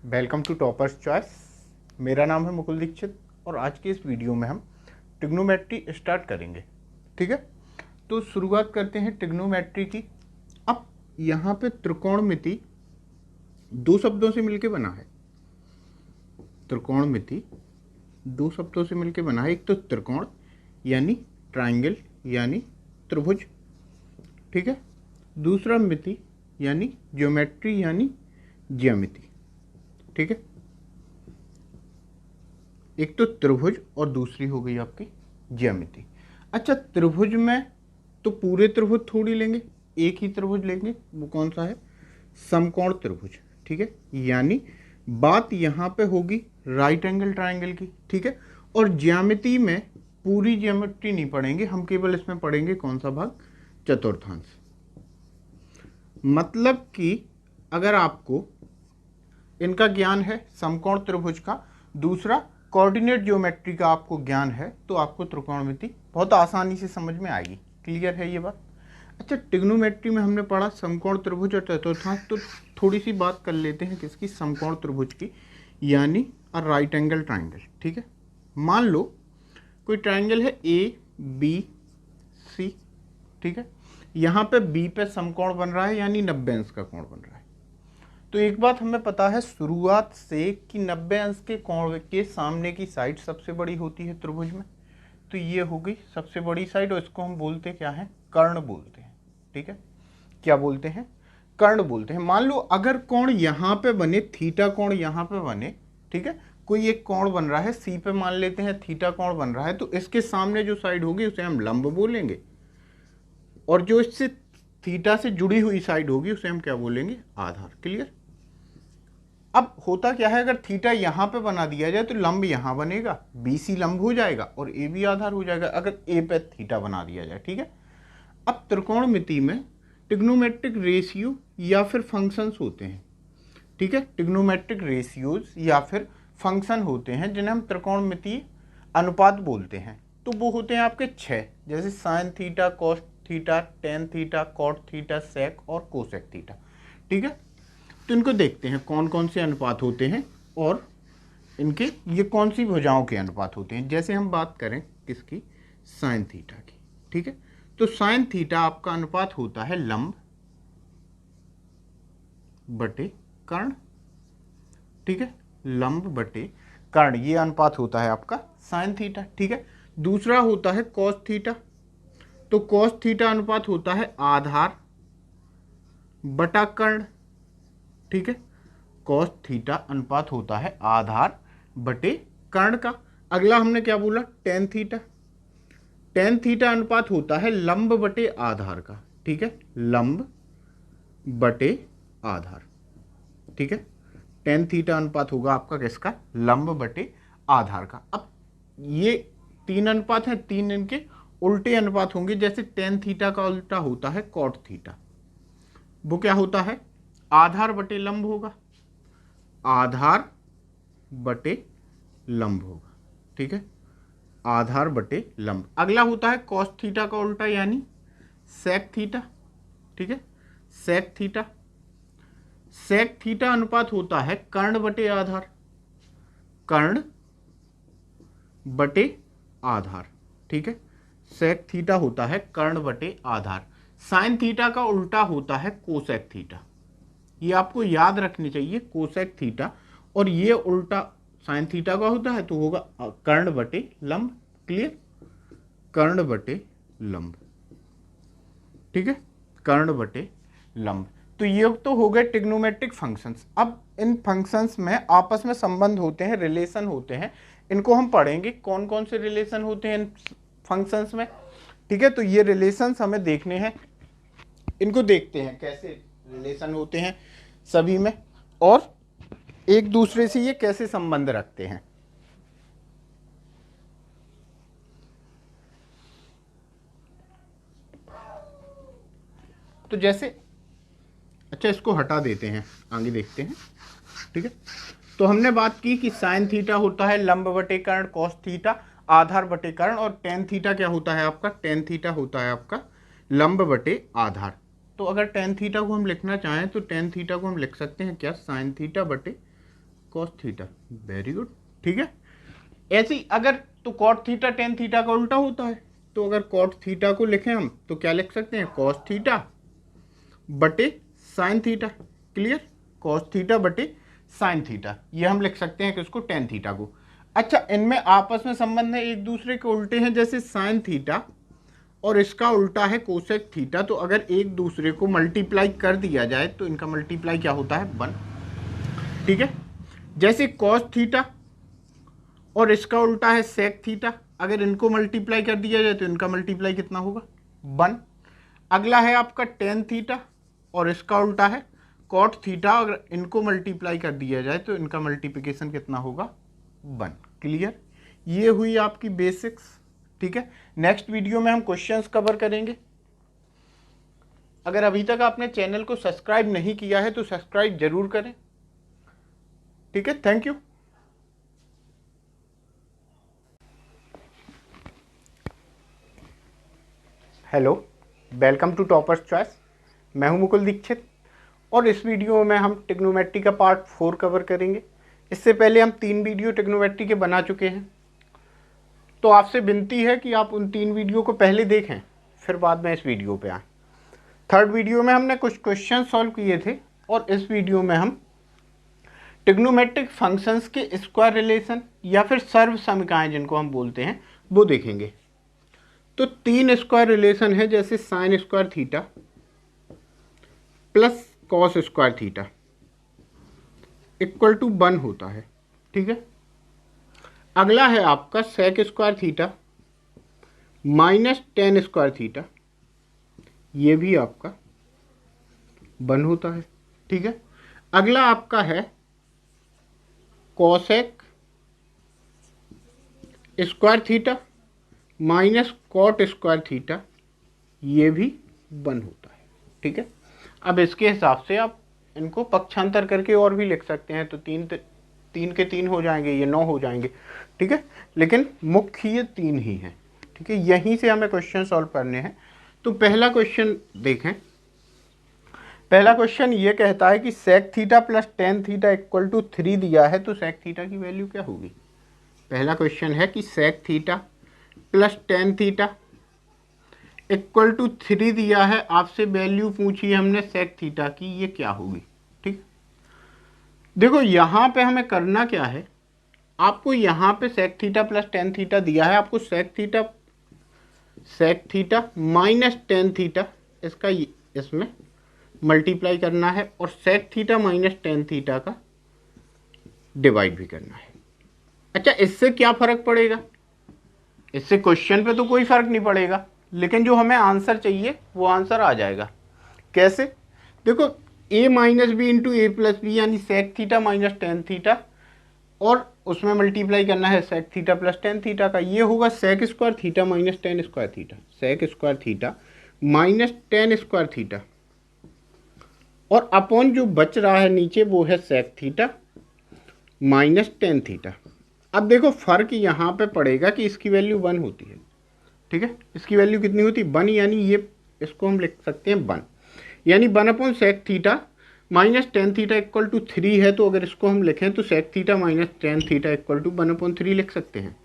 Welcome to Toppers Choice. मेरा नाम है मुकुल दीक्षित और आज के इस वीडियो में हम ट्रिग्नोमेट्री स्टार्ट करेंगे। ठीक है, तो शुरुआत करते हैं ट्रिग्नोमेट्री की। अब यहाँ पे त्रिकोणमिति दो शब्दों से मिलके बना है। त्रिकोणमिति दो शब्दों से मिलके बना है। एक तो त्रिकोण यानी ट्राइंगल यानी त्रिभुज, ठीक है। दूसरा मिति यानी ज्योमेट्री यानी ज्यामिति, ठीक है। एक तो त्रिभुज और दूसरी हो गई आपकी ज्यामिति। अच्छा, त्रिभुज में तो पूरे त्रिभुज थोड़ी लेंगे, एक ही त्रिभुज लेंगे। वो कौन सा है? समकोण त्रिभुज, ठीक है। यानी बात यहाँ पे होगी राइट एंगल ट्राइंगल की, ठीक है। और ज्यामिति में पूरी ज्योमेट्री नहीं पढ़ेंगे हम, केवल इसमें पढ़ेंगे कौन सा भाग? चतुर्थांश। मतलब कि अगर आपको इनका ज्ञान है, समकोण त्रिभुज का, दूसरा कोऑर्डिनेट ज्योमेट्री का आपको ज्ञान है, तो आपको त्रिकोणमिति बहुत आसानी से समझ में आएगी। क्लियर है ये बात? अच्छा, ट्रिग्नोमेट्री में हमने पढ़ा समकोण त्रिभुज और चतुर्थांश, तो थोड़ी सी बात कर लेते हैं किसकी? समकोण त्रिभुज की, यानी राइट एंगल ट्राइंगल, ठीक है। मान लो कोई ट्राइंगल है ABC, ठीक है। यहाँ पे B पे समकोण बन रहा है, यानी 90 अंश का कोण बन रहा है। तो एक बात हमें पता है शुरुआत से कि 90 अंश के कोण के सामने की साइड सबसे बड़ी होती है त्रिभुज में। तो ये हो गई सबसे बड़ी साइड, और इसको हम बोलते क्या है? कर्ण बोलते हैं, ठीक है। क्या बोलते हैं? कर्ण बोलते हैं। मान लो अगर कोण यहाँ पे बने, थीटा कोण यहाँ पे बने, ठीक है। कोई एक कोण बन रहा है C पे, मान लेते हैं थीटा कोण बन रहा है, तो इसके सामने जो साइड होगी उसे हम लंब बोलेंगे, और जो इससे थीटा से जुड़ी हुई साइड होगी उसे हम क्या बोलेंगे? आधार। क्लियर? अब होता क्या है, अगर थीटा यहाँ पे बना दिया जाए तो लंब यहाँ बनेगा, BC लंब हो जाएगा और AB आधार हो जाएगा, अगर A पे थीटा बना दिया जाए, ठीक है। अब त्रिकोणमिति में ट्रिग्नोमेट्रिक रेशियो या फिर फंक्शंस होते हैं, ठीक है। ट्रिग्नोमेट्रिक रेशियोज या फिर फंक्शन होते हैं जिन्हें हम त्रिकोणमितीय अनुपात बोलते हैं। तो वो होते हैं आपके 6, जैसे sine theta, cos theta, tan theta, cot theta, sec और कोसेक थीटा, ठीक है। तो इनको देखते हैं कौन कौन से अनुपात होते हैं और इनके ये कौन सी भुजाओं के अनुपात होते हैं। जैसे हम बात करें किसकी? साइन थीटा की, ठीक है। तो साइन थीटा आपका अनुपात होता है लंब बटे कर्ण, ठीक है। लंब बटे कर्ण, ये अनुपात होता है आपका साइन थीटा, ठीक है। दूसरा होता है कॉस थीटा, तो कॉस थीटा अनुपात होता है आधार बटा कर्ण, ठीक है। कॉस थीटा अनुपात होता है आधार बटे कर्ण का। अगला हमने क्या बोला? Tan theta. टेन थीटा अनुपात होता है लंब बटे आधार का, ठीक है। लंब बटे आधार, ठीक है। टेन थीटा अनुपात होगा आपका किसका? लंब बटे आधार का। अब ये तीन अनुपात हैं, तीन इनके उल्टे अनुपात होंगे। जैसे टेन थीटा का उल्टा होता है कॉट थीटा, वो क्या होता है? आधार बटे लंब होगा, आधार बटे लंब होगा, ठीक है। आधार बटे लंब। अगला होता है कॉस थीटा का उल्टा, यानी सेक थीटा, ठीक है। Sec theta. सेक थीटा अनुपात होता है कर्ण बटे आधार, कर्ण बटे आधार, ठीक है। सेक थीटा होता है कर्ण बटे आधार। साइन थीटा का उल्टा होता है कोसेक थीटा, ये आपको याद रखनी चाहिए, कोसेक थीटा। और ये उल्टा साइन थीटा का होता है तो होगा कर्ण बटे लंब। क्लियर? कर्ण बटे लंब, ठीक है। कर्ण बटे लंब। तो ये तो हो गए ट्रिग्नोमेट्रिक फंक्शंस। अब इन फंक्शंस में आपस में संबंध होते हैं, रिलेशन होते हैं, इनको हम पढ़ेंगे कौन कौन से रिलेशन होते हैं इन फंक्शंस में, ठीक है। तो ये रिलेशंस हमें देखने हैं, इनको देखते हैं कैसे रिलेशन होते हैं सभी में, और एक दूसरे से ये कैसे संबंध रखते हैं। तो जैसे, अच्छा इसको हटा देते हैं, आगे देखते हैं, ठीक है। तो हमने बात की कि साइन थीटा होता है लंब बटे कर्ण, कॉस थीटा आधार बटे कर्ण, और टेन थीटा क्या होता है आपका? टेन थीटा होता है आपका लंब बटे आधार। तो अगर टेन थीटा को हम लिखना चाहें तो टेन थीटा को हम लिख सकते हैं क्या? साइन थीटा बटे कॉस थीटा, वेरी गुड, ठीक है। ऐसे ही अगर तो कॉट थीटा टेन थीटा का उल्टा होता है, तो अगर कॉट थीटा को लिखें हम तो क्या लिख सकते हैं, कॉस थीटा बटे sign theta, clear, cos theta बटे साइन थीटा, ये हम लिख सकते हैं कि उसको टेन थीटा को। अच्छा, इनमें आपस में संबंध है, एक दूसरे के उल्टे हैं, जैसे साइन थीटा और इसका उल्टा है कोसेक थीटा, तो अगर एक दूसरे को मल्टीप्लाई कर दिया जाए तो इनका मल्टीप्लाई क्या होता है, 1, ठीक है। जैसे कॉस थीटा और इसका उल्टा है सेक थीटा, अगर इनको मल्टीप्लाई कर दिया जाए तो इनका मल्टीप्लाई कितना होगा, 1। अगला है आपका टेन थीटा और इसका उल्टा है कॉट थीटा, अगर इनको मल्टीप्लाई कर दिया जाए तो इनका मल्टीप्लिकेशन कितना होगा, 1, क्लियर। ये हुई आपकी बेसिक्स, ठीक है। नेक्स्ट वीडियो में हम क्वेश्चंस कवर करेंगे। अगर अभी तक आपने चैनल को सब्सक्राइब नहीं किया है तो सब्सक्राइब जरूर करें, ठीक है। Thank you. Hello, welcome to Toppers Choice. मैं हूं मुकुल दीक्षित और इस वीडियो में हम ट्रिग्नोमेट्री का पार्ट 4 कवर करेंगे। इससे पहले हम 3 वीडियो ट्रिग्नोमेट्री के बना चुके हैं, तो आपसे विनती है कि आप उन 3 वीडियो को पहले देखें फिर बाद में इस वीडियो पे आएँ। थर्ड वीडियो में हमने कुछ क्वेश्चन सॉल्व किए थे और इस वीडियो में हम ट्रिग्नोमेट्रिक फंक्शंस के स्क्वायर रिलेशन या फिर सर्व समीकरण जिनको हम बोलते हैं वो देखेंगे। तो 3 स्क्वायर रिलेशन है, जैसे sine square theta plus cos square theta equal to 1 होता है, ठीक है। अगला है आपका sec square theta minus tan square theta, ये भी आपका 1 होता है, ठीक है। अगला आपका है cosec square theta minus cot square theta, ये भी 1 होता है, ठीक है। अब इसके हिसाब से आप इनको पक्षांतर करके और भी लिख सकते हैं, तो 3 के 3 हो जाएंगे, ये 9 हो जाएंगे, ठीक है। लेकिन मुख्य ये 3 ही हैं, ठीक है। यहीं से हमें क्वेश्चन सॉल्व करने हैं। तो पहला क्वेश्चन देखें। पहला क्वेश्चन ये कहता है कि sec theta plus tan theta equal to 3 दिया है, तो सेक थीटा की वैल्यू क्या होगी। पहला क्वेश्चन है कि sec theta plus tan theta equal to 3 दिया है, आपसे वैल्यू पूछी है हमने सेक थीटा की, ये क्या होगी, ठीक। देखो यहाँ पे हमें करना क्या है, आपको यहाँ पे sec theta plus tan theta दिया है, आपको sec theta minus tan theta इसका इसमें मल्टीप्लाई करना है और sec theta minus tan theta का डिवाइड भी करना है। अच्छा, इससे क्या फर्क पड़ेगा, इससे क्वेश्चन पे तो कोई फर्क नहीं पड़ेगा, लेकिन जो हमें आंसर चाहिए वो आंसर आ जाएगा। कैसे, देखो a minus B into A plus B, यानी sec theta minus tan theta और उसमें मल्टीप्लाई करना है sec theta plus tan theta का, ये होगा sec square theta minus tan square theta, sec square theta minus tan square theta, और upon जो बच रहा है नीचे वो है sec theta minus tan theta. अब देखो फर्क यहाँ पे पड़ेगा कि इसकी वैल्यू 1 होती है, ठीक है। इसकी वैल्यू कितनी होती है, 1, यानी ये इसको हम लिख सकते हैं 1, यानी 1 upon sec theta minus tan theta equal to 3 है, तो अगर इसको हम लिखें तो sec theta minus tan theta equal to 1/3 लिख सकते हैं।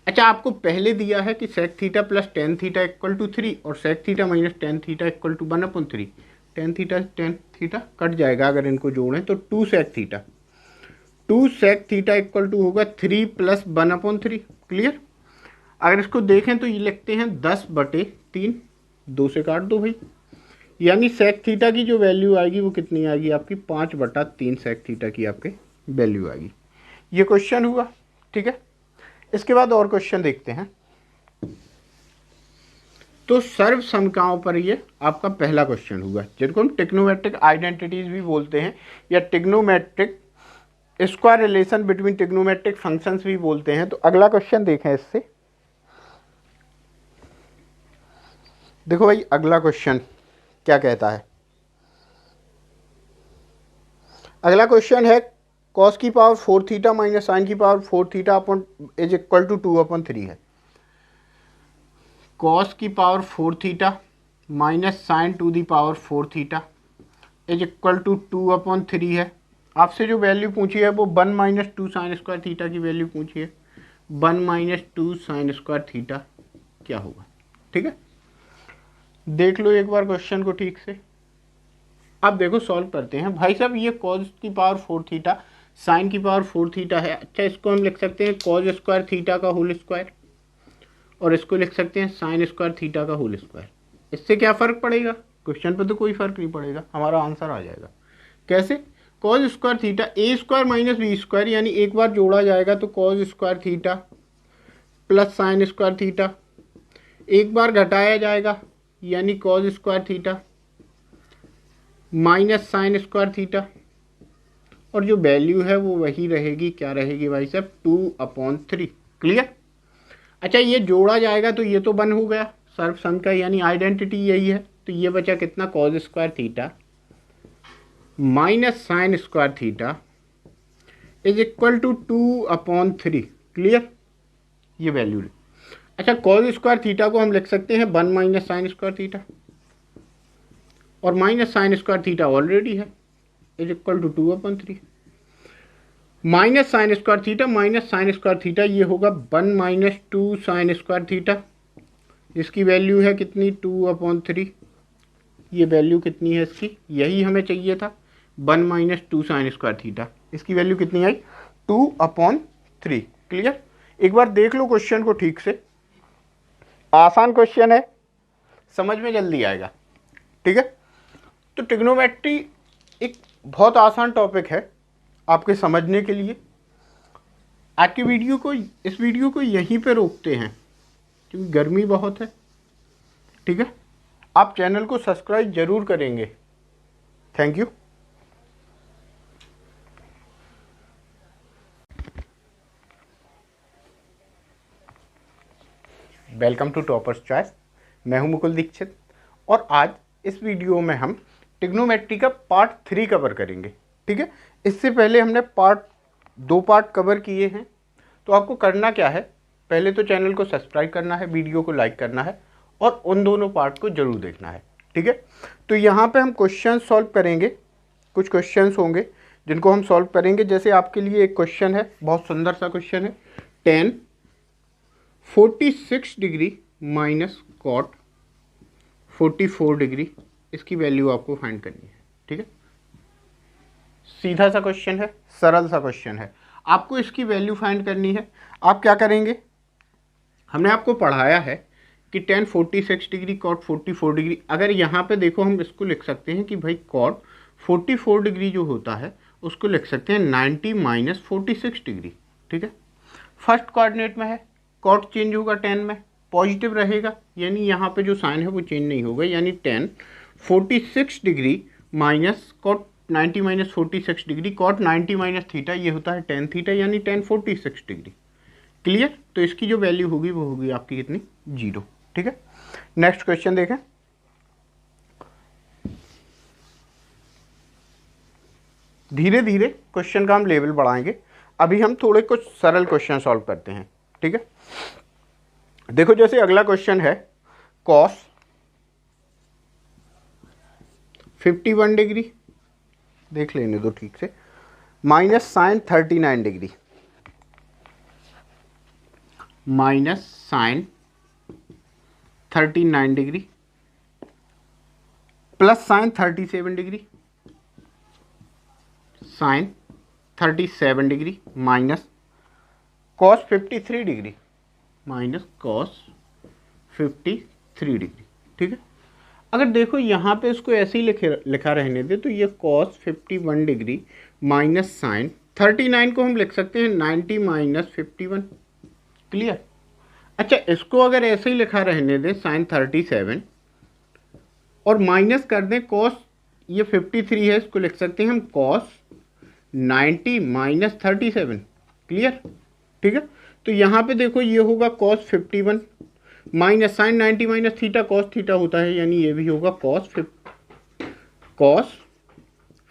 अच्छा, आपको पहले दिया है कि sec theta plus tan theta equal to 3 और sec theta minus tan theta equal to 1/3, tan theta cut जाएगा अगर इनको जोड़ें तो 2 सेक थीटा इक्वल टू होगा 3 प्लस 1/3, क्लियर। अगर इसको देखें तो ये लिखते हैं 10/3, 2 से काट दो भाई, यानी सेक थीटा की जो वैल्यू आएगी वो कितनी आएगी आपकी, 5/3 सेक थीटा की आपके वैल्यू आएगी। ये क्वेश्चन हुआ, ठीक है। इसके बाद और क्वेश्चन देखते हैं। तो सर्व समीकरणों पर ये आपका पहला क्वेश्चन हुआ, जिनको हम ट्रिग्नोमेट्रिक आइडेंटिटीज भी बोलते हैं या trigonometric square relation between trigonometric functions भी बोलते हैं। तो अगला क्वेश्चन देखें इससे। देखो भाई, अगला क्वेश्चन क्या कहता है। अगला क्वेश्चन है कॉस की पावर 4 थीटा माइनस साइन की power 4 theta upon is equal to 2/3 है। कॉस की power 4 theta minus sine to the power 4 theta is equal to 2/3 है। आपसे जो वैल्यू पूछी है वो 1 माइनस 2 साइन स्क्वायर थीटा की वैल्यू पूछी है। 1 माइनस 2 साइन स्क्वायर थीटा क्या होगा, ठीक है। देख लो एक बार क्वेश्चन को ठीक से। अब देखो सॉल्व करते हैं। भाई साहब ये कॉज की पावर 4 थीटा साइन की पावर 4 थीटा है। अच्छा इसको हम लिख सकते हैं कॉज स्क्वायर थीटा का होल स्क्वायर, और इसको लिख सकते हैं साइन स्क्वायर थीटा का होल स्क्वायर। इससे क्या फ़र्क पड़ेगा, क्वेश्चन पे तो कोई फ़र्क नहीं पड़ेगा, हमारा आंसर आ जाएगा। कैसे, कॉज स्क्वायर थीटा ए स्क्वायर माइनस बी स्क्वायर, यानी एक बार जोड़ा जाएगा तो cause square theta plus sign square theta, एक बार घटाया जाएगा यानी cause square theta minus sine square theta, और जो वैल्यू है वो वही रहेगी, क्या रहेगी भाई साहब, 2/3। क्लियर। अच्छा ये जोड़ा जाएगा तो ये तो 1 हो गया सर्व सम का, यानी आइडेंटिटी यही है। तो ये बचा कितना, cos square theta minus sine square theta is equal to 2/3। Clear, ये वैल्यू। अच्छा कॉज स्क्वायर थीटा को हम लिख सकते हैं 1 माइनस साइन स्क्वायर थीटा, और minus sine square theta already है, is equal to 2/3 minus sine square theta minus sine square theta, ये होगा 1 माइनस 2 साइन स्क्वायर थीटा, इसकी वैल्यू है कितनी, 2/3। ये वैल्यू कितनी है इसकी, यही हमें चाहिए था, 1 माइनस 2 साइन स्क्वायर थीटा, इसकी वैल्यू कितनी आई, 2/3। क्लियर। एक बार देख लो क्वेश्चन को ठीक से, आसान क्वेश्चन है, समझ में जल्दी आएगा, ठीक है। तो ट्रिग्नोमेट्री एक बहुत आसान टॉपिक है आपके समझने के लिए। आज की इस वीडियो को यहीं पे रोकते हैं क्योंकि गर्मी बहुत है, ठीक है। आप चैनल को सब्सक्राइब जरूर करेंगे। Thank you. Welcome to Toppers Choice. मैं हूं मुकुल दीक्षित, और आज इस वीडियो में हम ट्रिग्नोमेट्री का पार्ट 3 कवर करेंगे, ठीक है। इससे पहले हमने 2 पार्ट कवर किए हैं। तो आपको करना क्या है, पहले तो चैनल को सब्सक्राइब करना है, वीडियो को लाइक करना है, और उन दोनों पार्ट को जरूर देखना है, ठीक है। तो यहाँ पे हम क्वेश्चन सॉल्व करेंगे। कुछ क्वेश्चंस होंगे जिनको हम सॉल्व करेंगे। जैसे आपके लिए एक क्वेश्चन है, बहुत सुंदर सा क्वेश्चन है, tan 46 degree minus cot 44 degree, इसकी वैल्यू आपको फाइंड करनी है, ठीक है। सीधा सा क्वेश्चन है, सरल सा क्वेश्चन है, आपको इसकी वैल्यू फाइंड करनी है। आप क्या करेंगे, हमने आपको पढ़ाया है कि tan 46 डिग्री कॉट 44 डिग्री, अगर यहाँ पे देखो हम इसको लिख सकते हैं कि भाई कॉट 44 डिग्री जो होता है उसको लिख सकते हैं 90 माइनस 46 डिग्री, ठीक है। फर्स्ट कोऑर्डिनेट में है, कॉट चेंज होगा tan में, पॉजिटिव रहेगा, यानी यहाँ पे जो साइन है वो चेंज नहीं होगा, यानी tan 46 degree minus cot 90 minus 46 degree, cot 90 minus theta, ये होता है tan थीटा, यानी tan 46 डिग्री। क्लियर। तो इसकी जो वैल्यू होगी वो होगी आपकी कितनी, 0, ठीक है। नेक्स्ट क्वेश्चन देखें। धीरे धीरे क्वेश्चन का हम लेवल बढ़ाएंगे। अभी हम थोड़े कुछ सरल क्वेश्चन सॉल्व करते हैं, ठीक है। देखो जैसे अगला क्वेश्चन है कॉस 51 डिग्री, देख लेने दो ठीक से, minus sine 39 degree, minus sine 39 degree plus sine 37 degree, sine 37 degree minus cos 53 degree, minus cos 53 degree, ठीक है। अगर देखो यहाँ पे इसको ऐसे ही लिखा रहने दे तो ये कॉस 51 डिग्री माइनस साइन 39 को हम लिख सकते हैं 90 माइनस 51। क्लियर। अच्छा इसको अगर ऐसे ही लिखा रहने दें साइन 37 और माइनस कर दें कॉस, ये 53 है, इसको लिख सकते हैं हम कॉस 90 माइनस 37। क्लियर, ठीक है। तो यहाँ पे देखो ये होगा cos 51 minus sine 90 minus theta, cos theta होता है, यानी ये भी होगा कॉस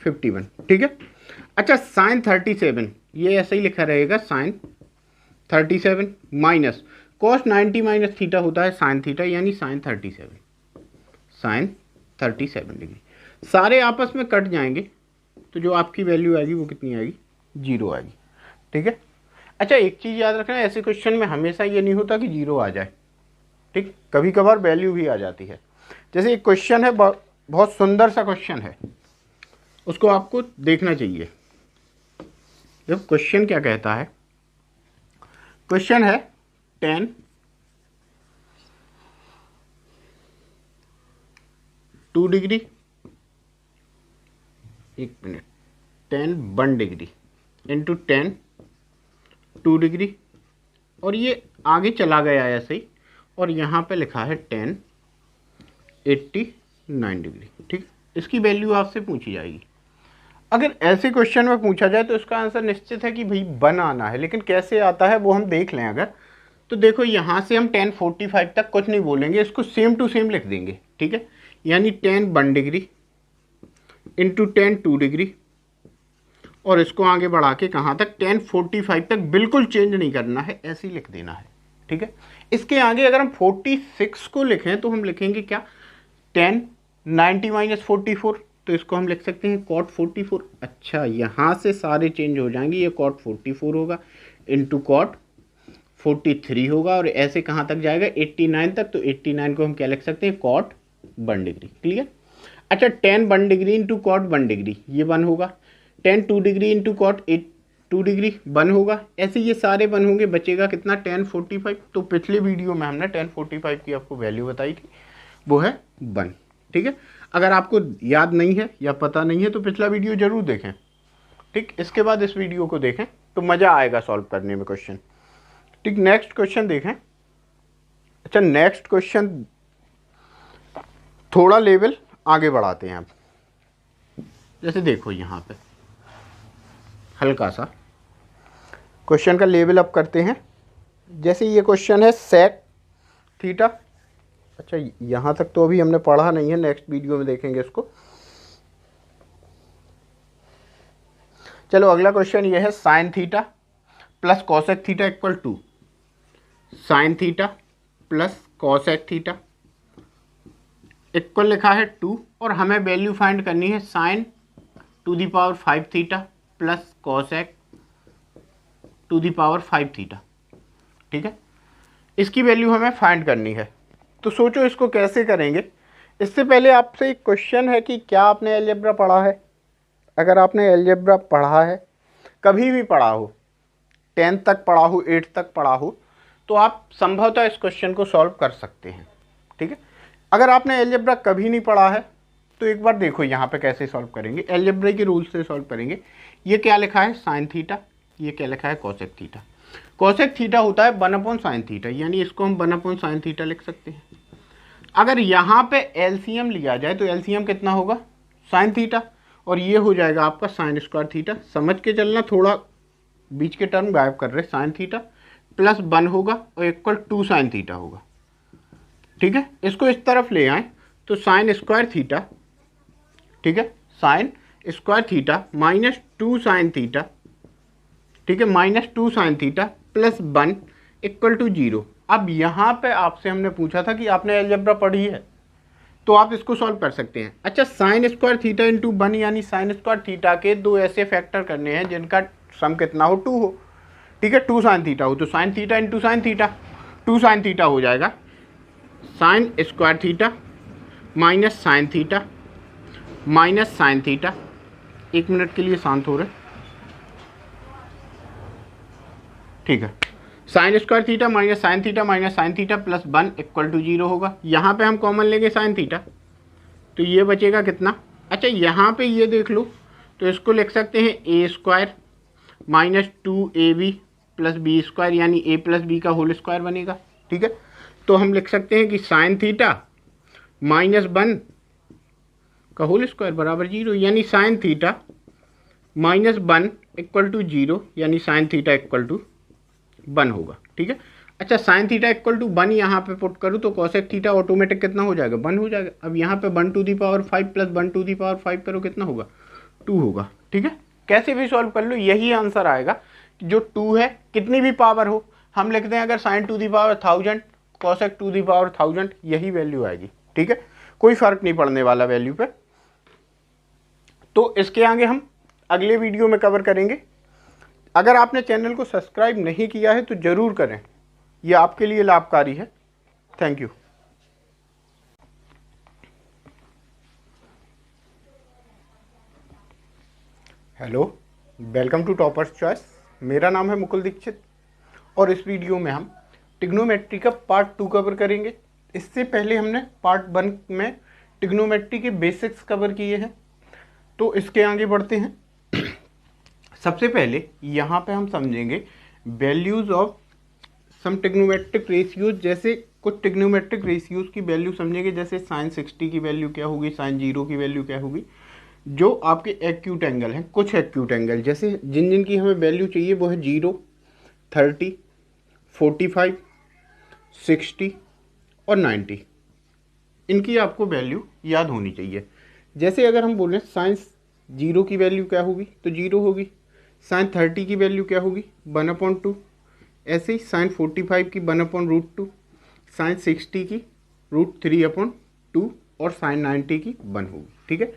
51, ठीक है। अच्छा साइन 37 ये ऐसे ही लिखा रहेगा sine 37 minus cos 90 minus theta होता है साइन थीटा, यानी साइन 37 डिग्री। सारे आपस में कट जाएंगे, तो जो आपकी वैल्यू आएगी वो कितनी आएगी, 0 आएगी। ठीक है। अच्छा एक चीज़ याद रखना, ऐसे क्वेश्चन में हमेशा ये नहीं होता कि 0 आ जाए, ठीक, कभी कभार वैल्यू भी आ जाती है। जैसे एक क्वेश्चन है, बहुत सुंदर सा क्वेश्चन है, उसको आपको देखना चाहिए। जब क्वेश्चन क्या कहता है, क्वेश्चन है 10 2 degree, 1 minute, 10 1 degree into 10 2 degree, और ये आगे चला गया ऐसे ही, और यहाँ पे लिखा है 10 89 डिग्री। ठीक, इसकी वैल्यू आपसे पूछी जाएगी। अगर ऐसे क्वेश्चन में पूछा जाए तो इसका आंसर निश्चित है कि भाई 1 आना है, लेकिन कैसे आता है वो हम देख लें। अगर तो देखो यहाँ से हम 1045 तक कुछ नहीं बोलेंगे, इसको सेम टू सेम लिख देंगे। ठीक है, यानी 10 1 डिग्री इंटू 10 2 डिग्री, और इसको आगे बढ़ा के कहाँ तक, 1045 तक बिल्कुल चेंज नहीं करना है, ऐसे ही लिख देना है। ठीक है, इसके आगे अगर हम 46 को लिखें तो हम लिखेंगे क्या, 10 90 माइनस 44, तो इसको हम लिख सकते हैं cot 44। अच्छा, यहाँ से सारे चेंज हो जाएंगे, ये cot 44 होगा इंटू cot 43 होगा, और ऐसे कहाँ तक जाएगा, 89 तक, तो 89 को हम क्या लिख सकते हैं, cot 1 डिग्री। क्लियर। अच्छा 10 1 डिग्री इंटू cot 1 डिग्री, ये 1 होगा, 10 2 डिग्री इंटू cot 2 डिग्री 1 होगा, ऐसे ये सारे 1 होंगे, बचेगा कितना, 1045। तो पिछले वीडियो में हमने 1045 की आपको वैल्यू बताई थी, वो है 1। ठीक है, अगर आपको याद नहीं है या पता नहीं है तो पिछला वीडियो जरूर देखें। ठीक, इसके बाद इस वीडियो को देखें तो मज़ा आएगा सॉल्व करने में क्वेश्चन। ठीक, नेक्स्ट क्वेश्चन देखें। अच्छा नेक्स्ट क्वेश्चन थोड़ा लेवल आगे बढ़ाते हैं आप। जैसे देखो यहाँ पे हल्का सा क्वेश्चन का लेवल अप करते हैं। जैसे ये क्वेश्चन है सेक थीटा। अच्छा यहाँ तक तो अभी हमने पढ़ा नहीं है, नेक्स्ट वीडियो में देखेंगे इसको। चलो अगला क्वेश्चन ये है sine theta plus cosec theta equal to, sine theta plus cosec theta equal लिखा है 2, और हमें वैल्यू फाइंड करनी है sine to the power 5 theta plus cosec to the power 5 theta. ठीक है, इसकी वैल्यू हमें फाइंड करनी है। तो सोचो इसको कैसे करेंगे। इससे पहले आपसे एक क्वेश्चन है कि क्या आपने अलजेब्रा पढ़ा है। अगर आपने अलजेब्रा पढ़ा है, कभी भी पढ़ा हो, 10th तक पढ़ा हो, 8th तक पढ़ा हो, तो आप संभवतः इस क्वेश्चन को सॉल्व कर सकते हैं। ठीक है, अगर आपने अलजेब्रा कभी नहीं पढ़ा है तो एक बार देखो यहाँ पे कैसे सॉल्व करेंगे। अलजेब्रा के रूल से सॉल्व करेंगे। ये क्या लिखा है, साइन थीटा, ये क्या लिखा है, कॉसेक थीटा। कॉसेक थीटा होता है 1 साइन थीटा, यानी इसको हम 1 साइन थीटा लिख सकते हैं। अगर यहाँ पे एलसीएम लिया जाए तो एलसीएम कितना होगा, साइन थीटा, और ये हो जाएगा आपका साइन स्क्वायर थीटा। समझ के चलना, थोड़ा बीच के टर्म गायब कर रहे, साइन थीटा प्लस 1 होगा और इक्वल 2 साइन थीटा होगा। ठीक है, इसको इस तरफ ले आए तो साइन स्क्वायर थीटा, ठीक है, sine square theta minus 2 sine theta, ठीक है, minus 2 sine theta plus 1 equal to 0। अब यहाँ पे आपसे हमने पूछा था कि आपने अलजेब्रा पढ़ी है, तो आप इसको सॉल्व कर सकते हैं। अच्छा साइन स्क्वायर थीटा इंटू 1, यानी साइन स्क्वायर थीटा के 2 ऐसे फैक्टर करने हैं जिनका सम कितना हो, 2 हो। ठीक है, 2 साइन थीटा हो तो sine theta into sine theta, 2 sine theta हो जाएगा sine square theta minus sine theta minus sine theta. 1 minute के लिए शांत हो रहे। ठीक है, sine square theta minus sine theta plus 1 equal to 0 होगा। यहाँ पे हम कॉमन लेंगे साइन थीटा, तो ये बचेगा कितना। अच्छा यहाँ पे ये देख लो, तो इसको लिख सकते हैं A square minus 2ab plus B square, यानी a प्लस बी का होल स्क्वायर बनेगा। ठीक है, तो हम लिख सकते हैं कि साइन थीटा माइनस 1 का होल स्क्वायर बराबर 0, यानी sine theta minus 1 equal to 0, यानी साइन थीटा इक्वल टू 1 होगा। ठीक है, अच्छा साइन थीटा इक्वल टू 1 यहाँ पे पुट करूँ तो कॉसेक थीटा ऑटोमेटिक कितना हो जाएगा, 1 हो जाएगा। अब यहाँ पे 1 टू दी पावर 5 प्लस 1 टू दी पावर 5 करो, कितना होगा, 2 होगा। ठीक है, कैसे भी सॉल्व कर लो यही आंसर आएगा। जो 2 है कितनी भी पावर हो, हम लिखते हैं अगर sine to the power 1000 cosec to the power 1000, यही वैल्यू आएगी। ठीक है, कोई फर्क नहीं पड़ने वाला वैल्यू पे। तो इसके आगे हम अगले वीडियो में कवर करेंगे। अगर आपने चैनल को सब्सक्राइब नहीं किया है तो ज़रूर करें, ये आपके लिए लाभकारी है। Thank you. Hello, welcome to Toppers Choice. मेरा नाम है मुकुल दीक्षित और इस वीडियो में हम ट्रिग्नोमेट्री का पार्ट 2 कवर करेंगे। इससे पहले हमने पार्ट 1 में ट्रिग्नोमेट्री के बेसिक्स कवर किए हैं, तो इसके आगे बढ़ते हैं। सबसे पहले यहाँ पे हम समझेंगे values of some trigonometric ratios. जैसे कुछ ट्रिग्नोमेट्रिक रेशियोज की वैल्यू समझेंगे, जैसे साइन 60 की वैल्यू क्या होगी, साइन 0 की वैल्यू क्या होगी। जो आपके एक्यूट एंगल हैं, कुछ एक्यूट एंगल जैसे जिन की हमें वैल्यू चाहिए वो है 0, 30, 45, 60 और 90। इनकी आपको वैल्यू याद होनी चाहिए। जैसे अगर हम बोल रहे हैं साइन 0 की वैल्यू क्या होगी तो 0 होगी, साइन 30 की वैल्यू क्या होगी 1/2, ऐसे ही साइन 45 की 1/√2, साइन 60 की √3/2 और साइन 90 की 1 होगी। ठीक है।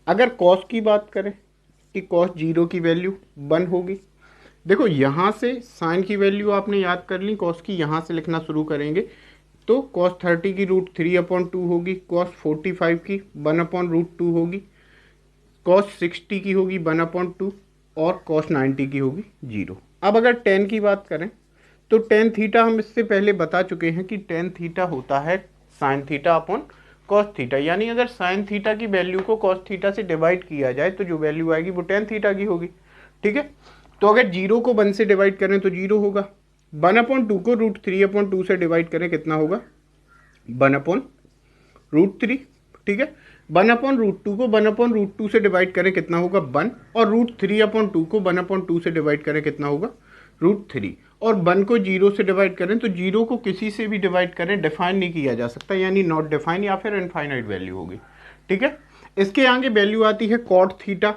अगर कॉस की बात करें कि कॉस 0 की वैल्यू 1 होगी। देखो यहाँ से साइन की वैल्यू आपने याद कर ली, कॉस की यहाँ से लिखना शुरू करेंगे तो कॉस 30 की √3/2 होगी, कॉस 45 की 1/√2 होगी, कॉस 60 की होगी 1/2 और कॉस 90 की होगी 0। अब अगर टेन की बात करें तो टेन थीटा हम इससे पहले बता चुके हैं कि टेन थीटा होता है sine theta upon cos theta. यानी अगर साइन थीटा की वैल्यू को कॉस थीटा से डिवाइड किया जाए तो जो वैल्यू आएगी वो टेन थीटा की होगी। ठीक है। तो अगर 0 को 1 से डिवाइड करें तो 0 होगा, 1/2 को √3/2 से डिवाइड करें कितना होगा 1/√3। ठीक है। 1/√2 को 1/√2 से डिवाइड करें कितना होगा 1, और √3/2 को 1/2 से डिवाइड करें कितना होगा √3, और 1 को 0 से डिवाइड करें तो 0 को किसी से भी डिवाइड करें डिफाइन नहीं किया जा सकता, यानी नॉट डिफाइन या फिर इनफाइनाइट वैल्यू होगी। ठीक है। इसके आगे वैल्यू आती है कॉट थीटा,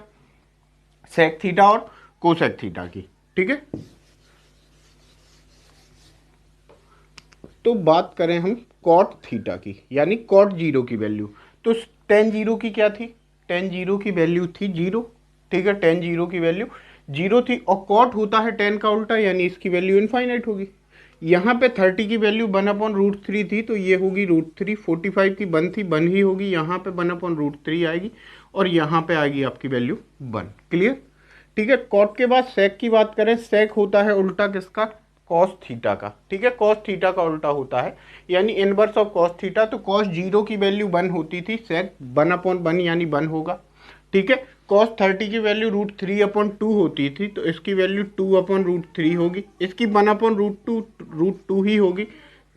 सेक थीटा और कोसेक थीटा की। ठीक है। तो बात करें हम कॉट थीटा की, यानी कॉट 0 की वैल्यू, तो टेन 0 की क्या थी, टेन 0 की वैल्यू थी 0। ठीक है। टेन 0 की वैल्यू 0 थी, और कॉट होता है टेन का उल्टा, यानी इसकी वैल्यू इनफाइनाइट होगी। यहाँ पे 30 की वैल्यू 1/√3 थी तो ये होगी √3, 45 की 1 थी 1 ही होगी, यहाँ पे 1/√3 आएगी और यहाँ पे आएगी आपकी वैल्यू 1। क्लियर। ठीक है। कॉट के बाद सेक की बात करें, सेक होता है उल्टा किसका, कॉस थीटा का। ठीक है। कॉस थीटा का उल्टा होता है, यानी इनवर्स ऑफ कॉस थीटा। तो कॉस 0 की वैल्यू 1 होती थी, सेक 1/1 यानी 1 होगा। ठीक है। कॉस 30 की वैल्यू √3/2 होती थी तो इसकी वैल्यू 2/√3 होगी, इसकी 1/√2 ही होगी।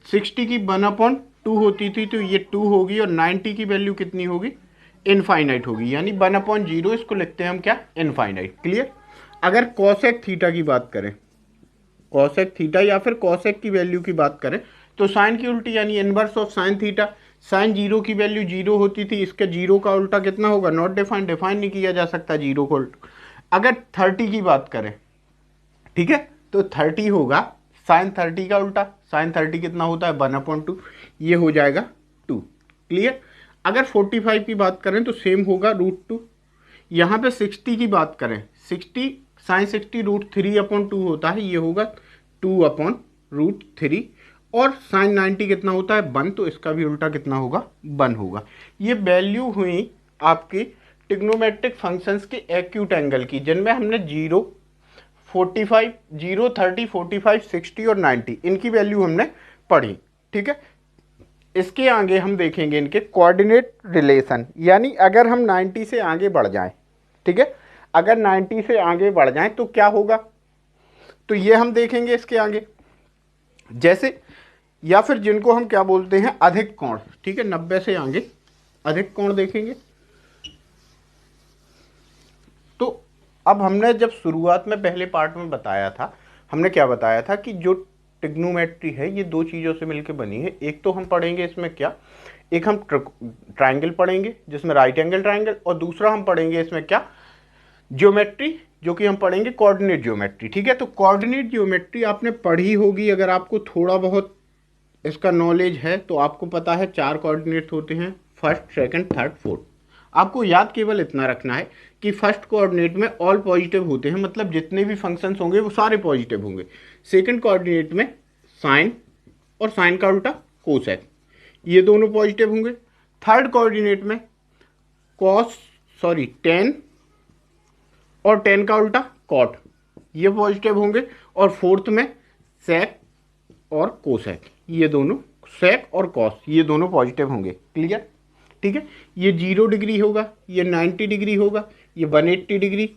60 की 1/2 होती थी तो ये 2 होगी, और 90 की वैल्यू कितनी होगी इनफाइनाइट होगी, यानी 1/0, इसको लिखते हैं हम क्या इनफाइनाइट। क्लियर। अगर कॉसेक थीटा की बात करें, कॉसेक थीटा या फिर कॉसेक की वैल्यू की बात करें तो साइन की उल्टी यानी inverse of sine theta. Sine 0 की वैल्यू 0 होती थी, इसके 0 का उल्टा कितना होगा नॉट डिफाइन, डिफाइन नहीं किया जा सकता 0 को उल्टा। अगर 30 की बात करें, ठीक है, तो 30 होगा साइन 30 का उल्टा, साइन 30 कितना होता है 1/2, ये हो जाएगा 2। क्लियर। अगर 45 की बात करें तो सेम होगा √2। यहाँ पे 60 की बात करें, 60 साइन 60 √3/2 होता है, ये होगा 2/√3, और साइन 90 कितना होता है 1, तो इसका भी उल्टा कितना होगा 1 होगा। ये वैल्यू हुई आपकी ट्रिग्नोमेट्रिक फंक्शंस के एक्यूट एंगल की, जिनमें हमने 0, 45, 0, 30, 45, 60 और 90 इनकी वैल्यू हमने पढ़ी। ठीक है। इसके आगे हम देखेंगे इनके कोऑर्डिनेट रिलेशन, यानी अगर हम 90 से आगे बढ़ जाएं, ठीक है, अगर 90 से आगे बढ़ जाएं तो क्या होगा, तो ये हम देखेंगे इसके आगे। जैसे या फिर जिनको हम क्या बोलते हैं अधिक कोण। ठीक है। 90 से आगे अधिक कोण देखेंगे। तो अब हमने जब शुरुआत में पहले पार्ट में बताया था, हमने क्या बताया था कि जो ट्रिग्नोमेट्री है ये दो चीज़ों से मिलकर बनी है। एक तो हम पढ़ेंगे इसमें क्या, एक हम ट्राइंगल पढ़ेंगे जिसमें राइट एंगल ट्राइंगल, और दूसरा हम पढ़ेंगे इसमें क्या ज्योमेट्री, जो कि हम पढ़ेंगे कोऑर्डिनेट ज्योमेट्री। ठीक है। तो कोऑर्डिनेट ज्योमेट्री आपने पढ़ी होगी, अगर आपको थोड़ा बहुत इसका नॉलेज है तो आपको पता है 4 कोऑर्डिनेट्स होते हैं, फर्स्ट, सेकंड, थर्ड, फोर्थ। आपको याद केवल इतना रखना है कि फर्स्ट कोऑर्डिनेट में ऑल पॉजिटिव होते हैं, मतलब जितने भी फंक्शंस होंगे वो सारे पॉजिटिव होंगे। सेकंड कोऑर्डिनेट में साइन और साइन का उल्टा कोसेक, ये दोनों पॉजिटिव होंगे। थर्ड कोऑर्डिनेट में टेन और टेन का उल्टा कॉट, ये पॉजिटिव होंगे। और फोर्थ में सेक और कोसेक, ये दोनों सेक और कॉस, ये दोनों पॉजिटिव होंगे। क्लियर? ठीक है, ये 0 डिग्री होगा, ये 90 डिग्री होगा, ये 180 डिग्री,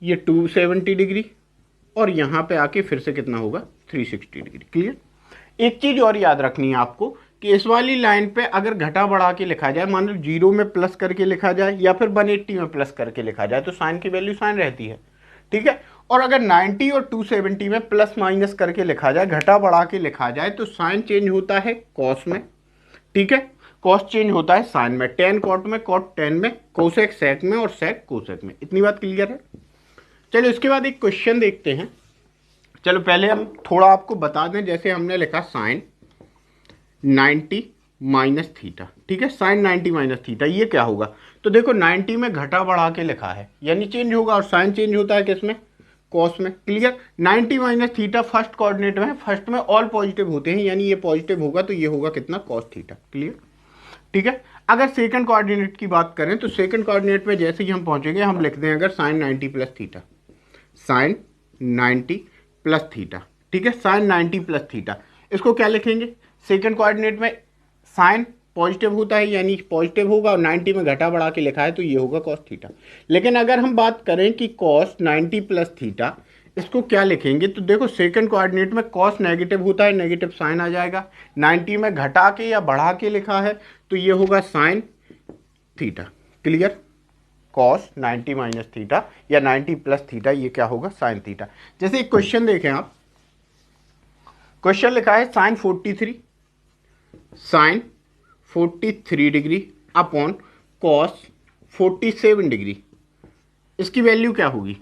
ये 270 डिग्री, और यहाँ पे आके फिर से कितना होगा 360 डिग्री। क्लियर? एक चीज और याद रखनी है आपको कि इस वाली लाइन पे अगर घटा बढ़ा के लिखा जाए, मान लो 0 में प्लस करके लिखा जाए या फिर 180 में प्लस करके लिखा जाए, तो साइन की वैल्यू साइन रहती है। ठीक है, और अगर 90 और 270 में प्लस माइनस करके लिखा जाए, घटा बढ़ा के लिखा जाए, तो साइन चेंज होता है कॉस में। ठीक है, कॉस चेंज होता है साइन में, टेन कॉट में, कॉट टेन में, कोसेक सेक में और सेक कोसेक में। इतनी बात क्लियर है? चलो इसके बाद एक क्वेश्चन देखते हैं। चलो पहले हम थोड़ा आपको बता दें, जैसे हमने लिखा साइन 90 माइनस थीटा। ठीक है, साइन 90 माइनस थीटा, ये क्या होगा? तो देखो 90 में घटा बढ़ा के लिखा है यानी चेंज होगा, और साइन चेंज होता है किसमें? कॉस में। Clear? 90 minus theta first coordinate में, फर्स्ट में ऑल पॉजिटिव होते हैं यानी ये पॉजिटिव होगा, तो ये होगा कितना? Cos theta. क्लियर? ठीक है, अगर सेकंड कोऑर्डिनेट की बात करें तो सेकंड कोऑर्डिनेट में जैसे ही हम पहुंचेंगे, हम लिखते हैं अगर sine 90 plus theta, sine 90 plus theta. ठीक है, साइन 90 प्लस थीटा, इसको क्या लिखेंगे? सेकंड कोऑर्डिनेट में साइन पॉजिटिव होता है यानी पॉजिटिव होगा, और 90 में घटा बढ़ा के लिखा है तो ये होगा कॉस थीटा। लेकिन अगर हम बात करें कि कॉस 90 प्लस थीटा, इसको क्या लिखेंगे? तो देखो सेकंड कोऑर्डिनेट में कॉस नेगेटिव होता है, नेगेटिव साइन आ जाएगा। 90 में घटा के या बढ़ा के लिखा है तो ये होगा sine theta. Clear? Cos 90 minus theta या 90 प्लस थीटा, ये क्या होगा? Sine theta. जैसे एक क्वेश्चन देखें आप, क्वेश्चन लिखा है sine 43 degree upon cos 47 degree, इसकी वैल्यू क्या होगी?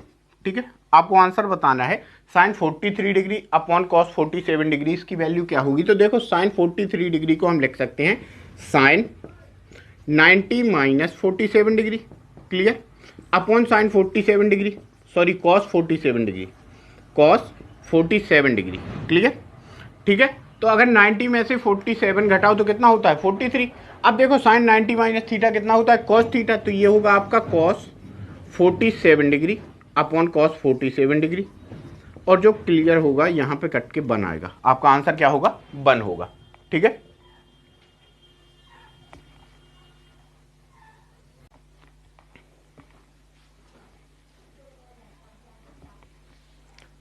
ठीक है, आपको आंसर बताना है। Sine 43 degree upon cos 47 degree, इसकी वैल्यू क्या होगी? तो देखो साइन 43 डिग्री को हम लिख सकते हैं sine 90 minus 47 degree. Clear? Upon sine 47 degree, sorry cos 47 degree, cos 47 degree. Clear? ठीक है, तो अगर 90 में से 47 घटाओ तो कितना होता है? 43। अब देखो साइन 90 माइनस थीटा कितना होता है? कॉस थीटा, तो ये होगा आपका cos 47 degree upon cos 47 degree, और जो क्लियर होगा यहाँ पे कट के बन आएगा। आपका आंसर क्या होगा? बन होगा। ठीक है,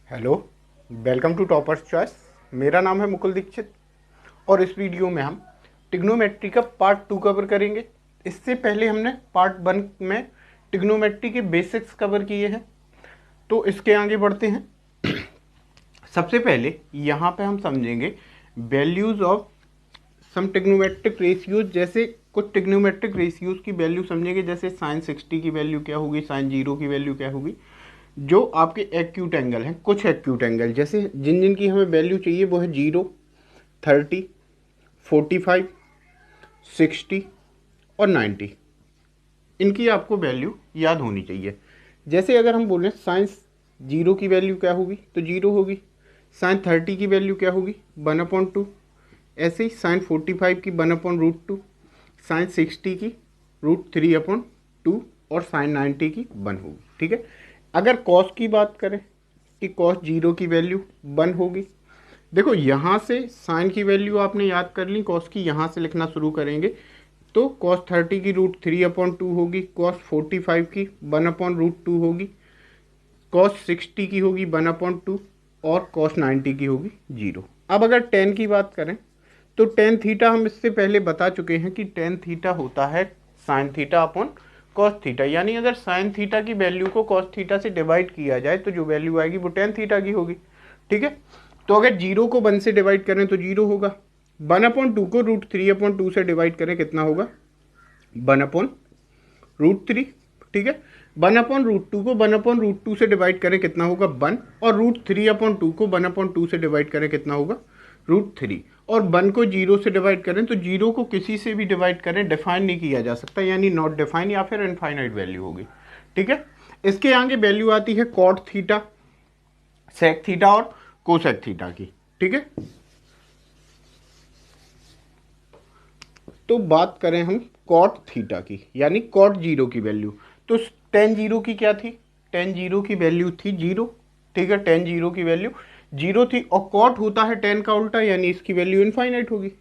hello, welcome to Toppers Choice. मेरा नाम है मुकुल दीक्षित और इस वीडियो में हम ट्रिग्नोमेट्री का पार्ट 2 कवर करेंगे। इससे पहले हमने पार्ट 1 में ट्रिग्नोमेट्री के बेसिक्स कवर किए हैं, तो इसके आगे बढ़ते हैं। सबसे पहले यहाँ पे हम समझेंगे values of some trigonometric ratios, जैसे कुछ ट्रिग्नोमेट्रिक रेशियोज की वैल्यू समझेंगे, जैसे साइन 60 की वैल्यू क्या होगी, साइन 0 की वैल्यू क्या होगी। जो आपके एक्यूट एंगल हैं, कुछ एक्यूट एंगल जैसे जिन की हमें वैल्यू चाहिए वो है 0, 30, 45, 60 और 90, इनकी आपको वैल्यू याद होनी चाहिए। जैसे अगर हम बोलें साइन 0 की वैल्यू क्या होगी, तो 0 होगी। साइन 30 की वैल्यू क्या होगी? 1/2। ऐसे ही साइन 45 की 1/√2, साइन 60 की √3/2 और साइन 90 की 1 होगी। ठीक है, अगर कॉस की बात करें कि कॉस 0 की वैल्यू 1 होगी। देखो यहाँ से साइन की वैल्यू आपने याद कर ली, कॉस की यहाँ से लिखना शुरू करेंगे तो कॉस 30 की √3/2 होगी, कॉस 45 की 1/√2 होगी, कॉस 60 की होगी 1/2 और कॉस 90 की होगी 0। अब अगर टेन की बात करें तो टेन थीटा हम इससे पहले बता चुके हैं कि टेन थीटा होता है sine theta upon cos theta, यानी अगर साइन थीटा की वैल्यू को कॉस थीटा से डिवाइड किया जाए तो जो वैल्यू आएगी वो टेन थीटा की होगी। ठीक है, तो अगर 0 को 1 से डिवाइड करें तो 0 होगा, 1/2 को √3/2 से डिवाइड करें कितना होगा? 1/√3। ठीक है, 1/√2 को 1/√2 से डिवाइड करें कितना होगा? 1, और √3/2 को 1/2 से डिवाइड करें कितना होगा? √3 और 1 को 0 से डिवाइड करें तो 0 को किसी से भी डिवाइड करें डिफाइन नहीं किया जा सकता, यानी नॉट डिफाइन या फिर इनफाइनाइट वैल्यू होगी। ठीक है, इसके आगे वैल्यू आती है कॉट थीटा, सेक थीटा और कोसेक थीटा की। ठीक है, तो बात करें हम कॉट थीटा की, यानी कॉट 0 की वैल्यू, तो tan 0 की क्या थी, tan 0 की वैल्यू थी 0। ठीक है, tan 0 की वैल्यू 0 थी और कॉट होता है tan का उल्टा, यानी इसकी वैल्यू इनफाइनाइट होगी।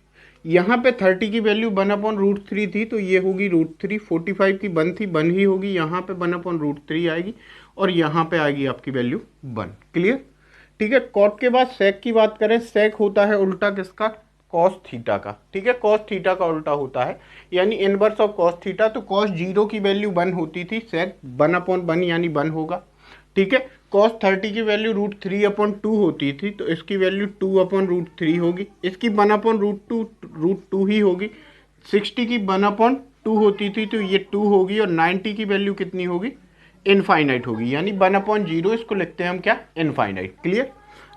यहाँ पे 30 की वैल्यू 1/√3 थी तो ये होगी √3, 45 की 1 थी 1 ही होगी, यहाँ पे 1/√3 आएगी और यहाँ पे आएगी आपकी वैल्यू 1। क्लियर। ठीक है, कॉट के बाद सेक की बात करें, सेक होता है उल्टा किसका, कॉस थीटा का। ठीक है, कॉस थीटा का उल्टा होता है, यानी इनवर्स ऑफ कॉस थीटा। तो कॉस 0 की वैल्यू 1 होती थी, सेक 1/1 यानी 1 होगा। ठीक है, कॉस 30 की वैल्यू √3/2 होती थी तो इसकी वैल्यू 2/√3 होगी, इसकी 1/√2 ही होगी। 60 की 1/2 होती थी तो ये 2 होगी और 90 की वैल्यू कितनी होगी, इनफाइनाइट होगी, यानी 1/0, इसको लिखते हैं हम क्या, इनफाइनाइट। क्लियर।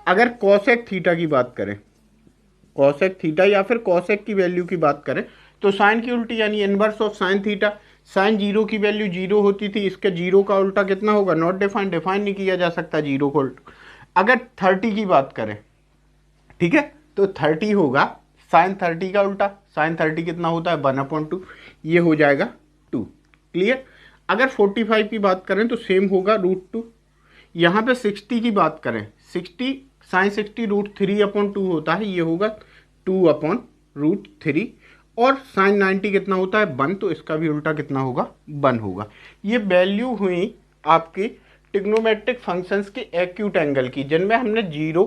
अगर कॉसेक थीटा की बात करें, कॉसेक थीटा या फिर कॉसेक की वैल्यू की बात करें तो साइन की उल्टी यानी inverse of sine theta. Sine 0 की वैल्यू 0 होती थी, इसके 0 का उल्टा कितना होगा, नॉट डिफाइन, डिफाइन नहीं किया जा सकता 0 को उल्टा। अगर 30 की बात करें, ठीक है, तो 30 होगा साइन 30 का उल्टा, साइन 30 कितना होता है 1/2, ये हो जाएगा 2। क्लियर। अगर 45 की बात करें तो सेम होगा √2। यहाँ पे 60 की बात करें, 60 साइन 60 √3/2 होता है, ये होगा 2/√3 और साइन 90 कितना होता है 1, तो इसका भी उल्टा कितना होगा 1 होगा। ये वैल्यू हुई आपकी ट्रिग्नोमेट्रिक फंक्शंस के एक्यूट एंगल की, जिनमें हमने 0,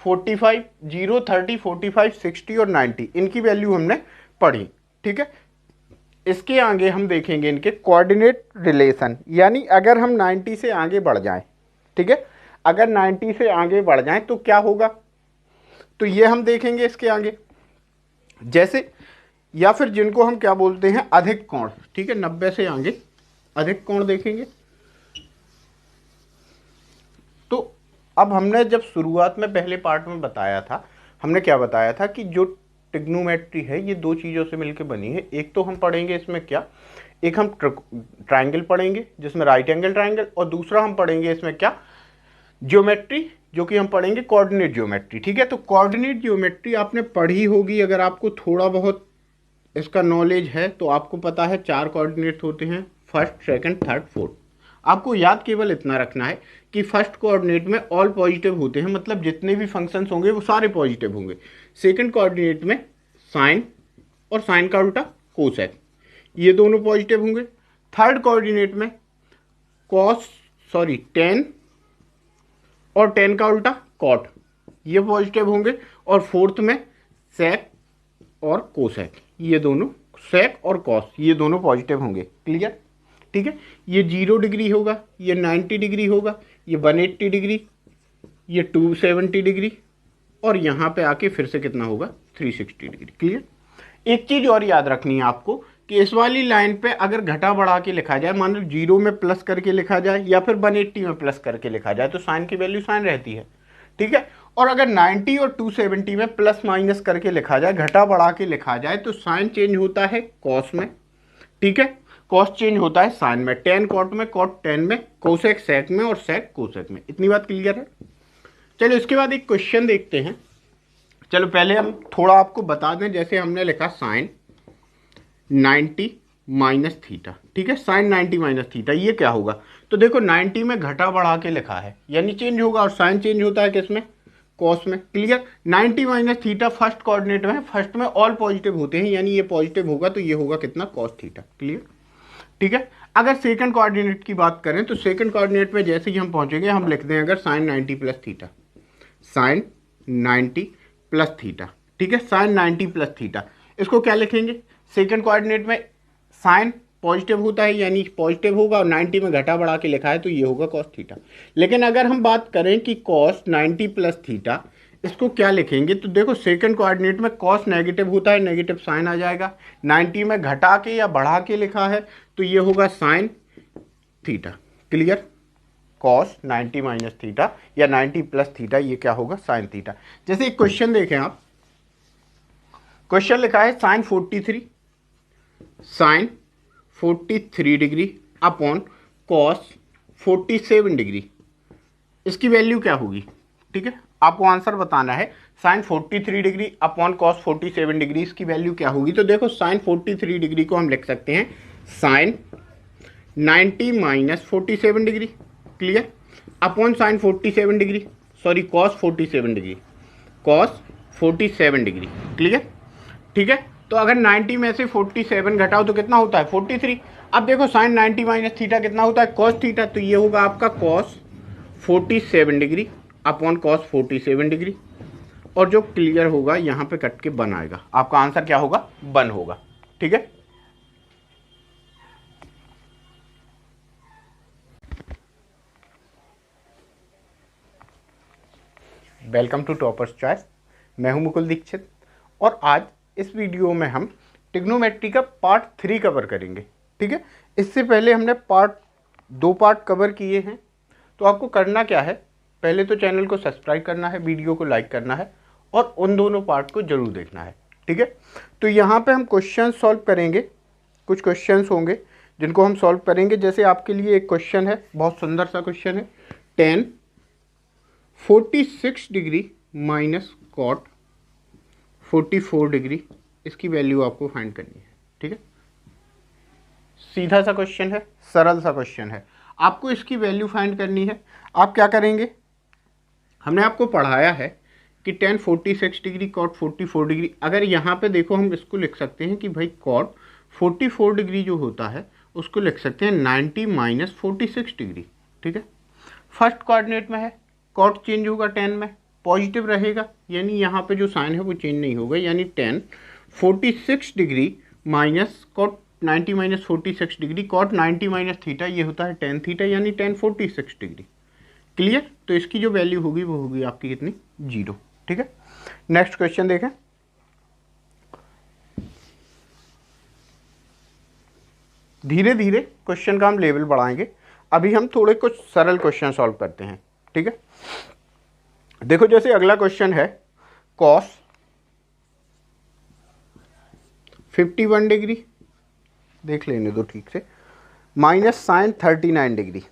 45, 0, 30, 45, 60 और 90 इनकी वैल्यू हमने पढ़ी। ठीक है, इसके आगे हम देखेंगे इनके कोऑर्डिनेट रिलेशन, यानी अगर हम 90 से आगे बढ़ जाएं, ठीक है, अगर 90 से आगे बढ़ जाएं तो क्या होगा, तो ये हम देखेंगे इसके आगे। जैसे या फिर जिनको हम क्या बोलते हैं अधिक कोण, ठीक है, 90 से आगे अधिक कोण देखेंगे। तो अब हमने जब शुरुआत में पहले पार्ट में बताया था, हमने क्या बताया था कि जो ट्रिग्नोमेट्री है ये दो चीज़ों से मिलकर बनी है। एक तो हम पढ़ेंगे इसमें क्या, एक हम ट्राइंगल पढ़ेंगे जिसमें राइट एंगल ट्राइंगल, और दूसरा हम पढ़ेंगे इसमें क्या, ज्योमेट्री, जो कि हम पढ़ेंगे कोऑर्डिनेट ज्योमेट्री। ठीक है, तो कोऑर्डिनेट ज्योमेट्री आपने पढ़ी होगी, अगर आपको थोड़ा बहुत इसका नॉलेज है तो आपको पता है 4 कोऑर्डिनेट्स होते हैं, फर्स्ट, सेकंड, थर्ड, फोर्थ। आपको याद केवल इतना रखना है कि फर्स्ट कोऑर्डिनेट में ऑल पॉजिटिव होते हैं, मतलब जितने भी फंक्शंस होंगे वो सारे पॉजिटिव होंगे। सेकंड कोऑर्डिनेट में साइन और साइन का उल्टा कोसेक, ये दोनों पॉजिटिव होंगे। थर्ड कोऑर्डिनेट में टेन और टेन का उल्टा कॉट, ये पॉजिटिव होंगे। और फोर्थ में सेक और कोसेक, ये दोनों, सेक और कॉस, ये दोनों पॉजिटिव होंगे। क्लियर। ठीक है, ये 0 डिग्री होगा, ये 90 डिग्री होगा, ये 180 डिग्री, ये 270 डिग्री, और यहाँ पे आके फिर से कितना होगा 360 डिग्री। क्लियर। एक चीज और याद रखनी है आपको कि इस वाली लाइन पे अगर घटा बढ़ा के लिखा जाए, मान लो 0 में प्लस करके लिखा जाए या फिर 180 में प्लस करके लिखा जाए, तो साइन की वैल्यू साइन रहती है। ठीक है, और अगर 90 और 270 में प्लस माइनस करके लिखा जाए, घटा बढ़ा के लिखा जाए, तो साइन चेंज होता है कॉस में। ठीक है, कॉस चेंज होता है साइन में, टेन कॉट में, कॉट टेन में, कोसेक सेक में और सेक कोसेक में। इतनी बात क्लियर है। चलो इसके बाद एक क्वेश्चन देखते हैं। चलो पहले हम थोड़ा आपको बता दें, जैसे हमने लिखा साइन 90 माइनस थीटा। ठीक है, साइन 90 माइनस थीटा, ये क्या होगा, तो देखो 90 में घटा बढ़ा के लिखा है यानी चेंज होगा, और साइन चेंज होता है किसमें, कॉस में। Clear. 90 minus theta first coordinate में, फर्स्ट में ऑल पॉजिटिव होते हैं, यानी ये पॉजिटिव होगा तो ये होगा कितना, कॉस थीटा। क्लियर। ठीक है, अगर सेकंड कोऑर्डिनेट की बात करें तो सेकंड कोऑर्डिनेट में जैसे ही हम पहुंचेंगे हम लिखते हैं अगर sine 90 plus theta, sine 90 plus theta. ठीक है, साइन 90 प्लस थीटा, इसको क्या लिखेंगे, सेकंड कोऑर्डिनेट में साइन पॉजिटिव होता है यानी पॉजिटिव होगा, और 90 में घटा बढ़ा के लिखा है तो ये होगा कॉस थीटा। लेकिन अगर हम बात करें कि कॉस 90 प्लस थीटा, इसको क्या लिखेंगे, तो देखो सेकंड कोऑर्डिनेट में कॉस नेगेटिव होता है, नेगेटिव साइन आ जाएगा। 90 में घटा के या बढ़ा के लिखा है तो ये होगा sine theta. Clear. Cos 90 minus theta या 90 प्लस थीटा, ये क्या होगा साइन थीटा। जैसे एक क्वेश्चन देखें आप, क्वेश्चन लिखा है sine 43 degree upon cos 47 degree, इसकी वैल्यू क्या होगी। ठीक है, आपको आंसर बताना है। Sine 43 degree upon cos 47 degree, इसकी वैल्यू क्या होगी। तो देखो साइन 43 डिग्री को हम लिख सकते हैं sine 90 minus 47 degree, clear, upon sine 47 degree, sorry cos 47 degree, cos 47 degree, clear. ठीक है, तो अगर 90 में से 47 घटाओ तो कितना होता है 43। अब देखो साइन 90 माइनस थीटा कितना होता है कॉस थीटा, तो ये होगा आपका cos 47 degree upon cos 47 degree, और जो क्लियर होगा यहाँ पे कट के बन आएगा, आपका आंसर क्या होगा बन होगा। ठीक है, वेलकम टू टॉपर्स चॉइस, मैं हूं मुकुल दीक्षित, और आज इस वीडियो में हम ट्रिग्नोमेट्री का पार्ट 3 कवर करेंगे। ठीक है, इससे पहले हमने दो पार्ट कवर किए हैं, तो आपको करना क्या है, पहले तो चैनल को सब्सक्राइब करना है, वीडियो को लाइक करना है और उन दोनों पार्ट को जरूर देखना है। ठीक है, तो यहाँ पे हम क्वेश्चन सॉल्व करेंगे, कुछ क्वेश्चंस होंगे जिनको हम सॉल्व करेंगे। जैसे आपके लिए एक क्वेश्चन है, बहुत सुंदर सा क्वेश्चन है, tan 46 degree minus cot 44 degree, इसकी वैल्यू आपको फाइंड करनी है। ठीक है, सीधा सा क्वेश्चन है, सरल सा क्वेश्चन है, आपको इसकी वैल्यू फाइंड करनी है। आप क्या करेंगे, हमने आपको पढ़ाया है कि tan 46 डिग्री कॉट 44 डिग्री, अगर यहाँ पे देखो हम इसको लिख सकते हैं कि भाई कॉट 44 डिग्री जो होता है उसको लिख सकते हैं 90 माइनस 46 डिग्री। ठीक है, फर्स्ट कोऑर्डिनेट में है, कॉट चेंज होगा tan में, पॉजिटिव रहेगा, यानी यहाँ पे जो साइन है वो चेंज नहीं होगा, यानी tan 46 degree minus cot 90 minus 46 degree, cot 90 minus theta, ये होता है tan थीटा, यानी tan 46 डिग्री, क्लियर। तो इसकी जो वैल्यू होगी वो होगी आपकी कितनी 0। ठीक है, नेक्स्ट क्वेश्चन देखें, धीरे धीरे क्वेश्चन का हम लेवल बढ़ाएंगे, अभी हम थोड़े कुछ सरल क्वेश्चन सॉल्व करते हैं। ठीक है, देखो जैसे अगला क्वेश्चन है कॉस 51 डिग्री, देख लेने दो ठीक से, minus sine 39 degree,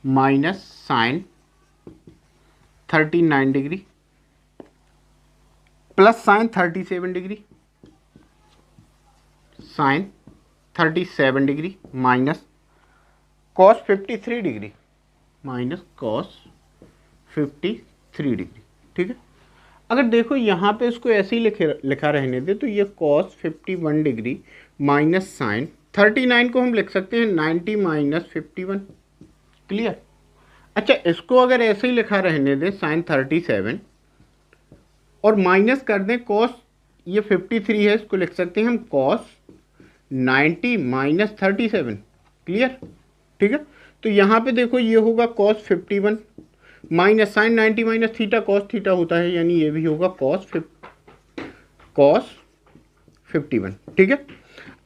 minus sine 39 degree plus sine 37 degree, sine 37 degree minus cos 53 degree, minus cos 53 degree. ठीक है, अगर देखो यहाँ पे इसको ऐसे ही लिखा रहने दे, तो ये कॉस 51 डिग्री माइनस साइन 39 को हम लिख सकते हैं 90 माइनस 51, क्लियर। अच्छा, इसको अगर ऐसे ही लिखा रहने दे साइन 37 और माइनस कर दें कॉस, ये 53 है, इसको लिख सकते हैं हम कॉस 90 माइनस 37, क्लियर। ठीक है, तो यहाँ पे देखो ये होगा cos 51 minus sine 90 minus theta, cos theta होता है, यानी ये भी होगा कॉस 51। ठीक है,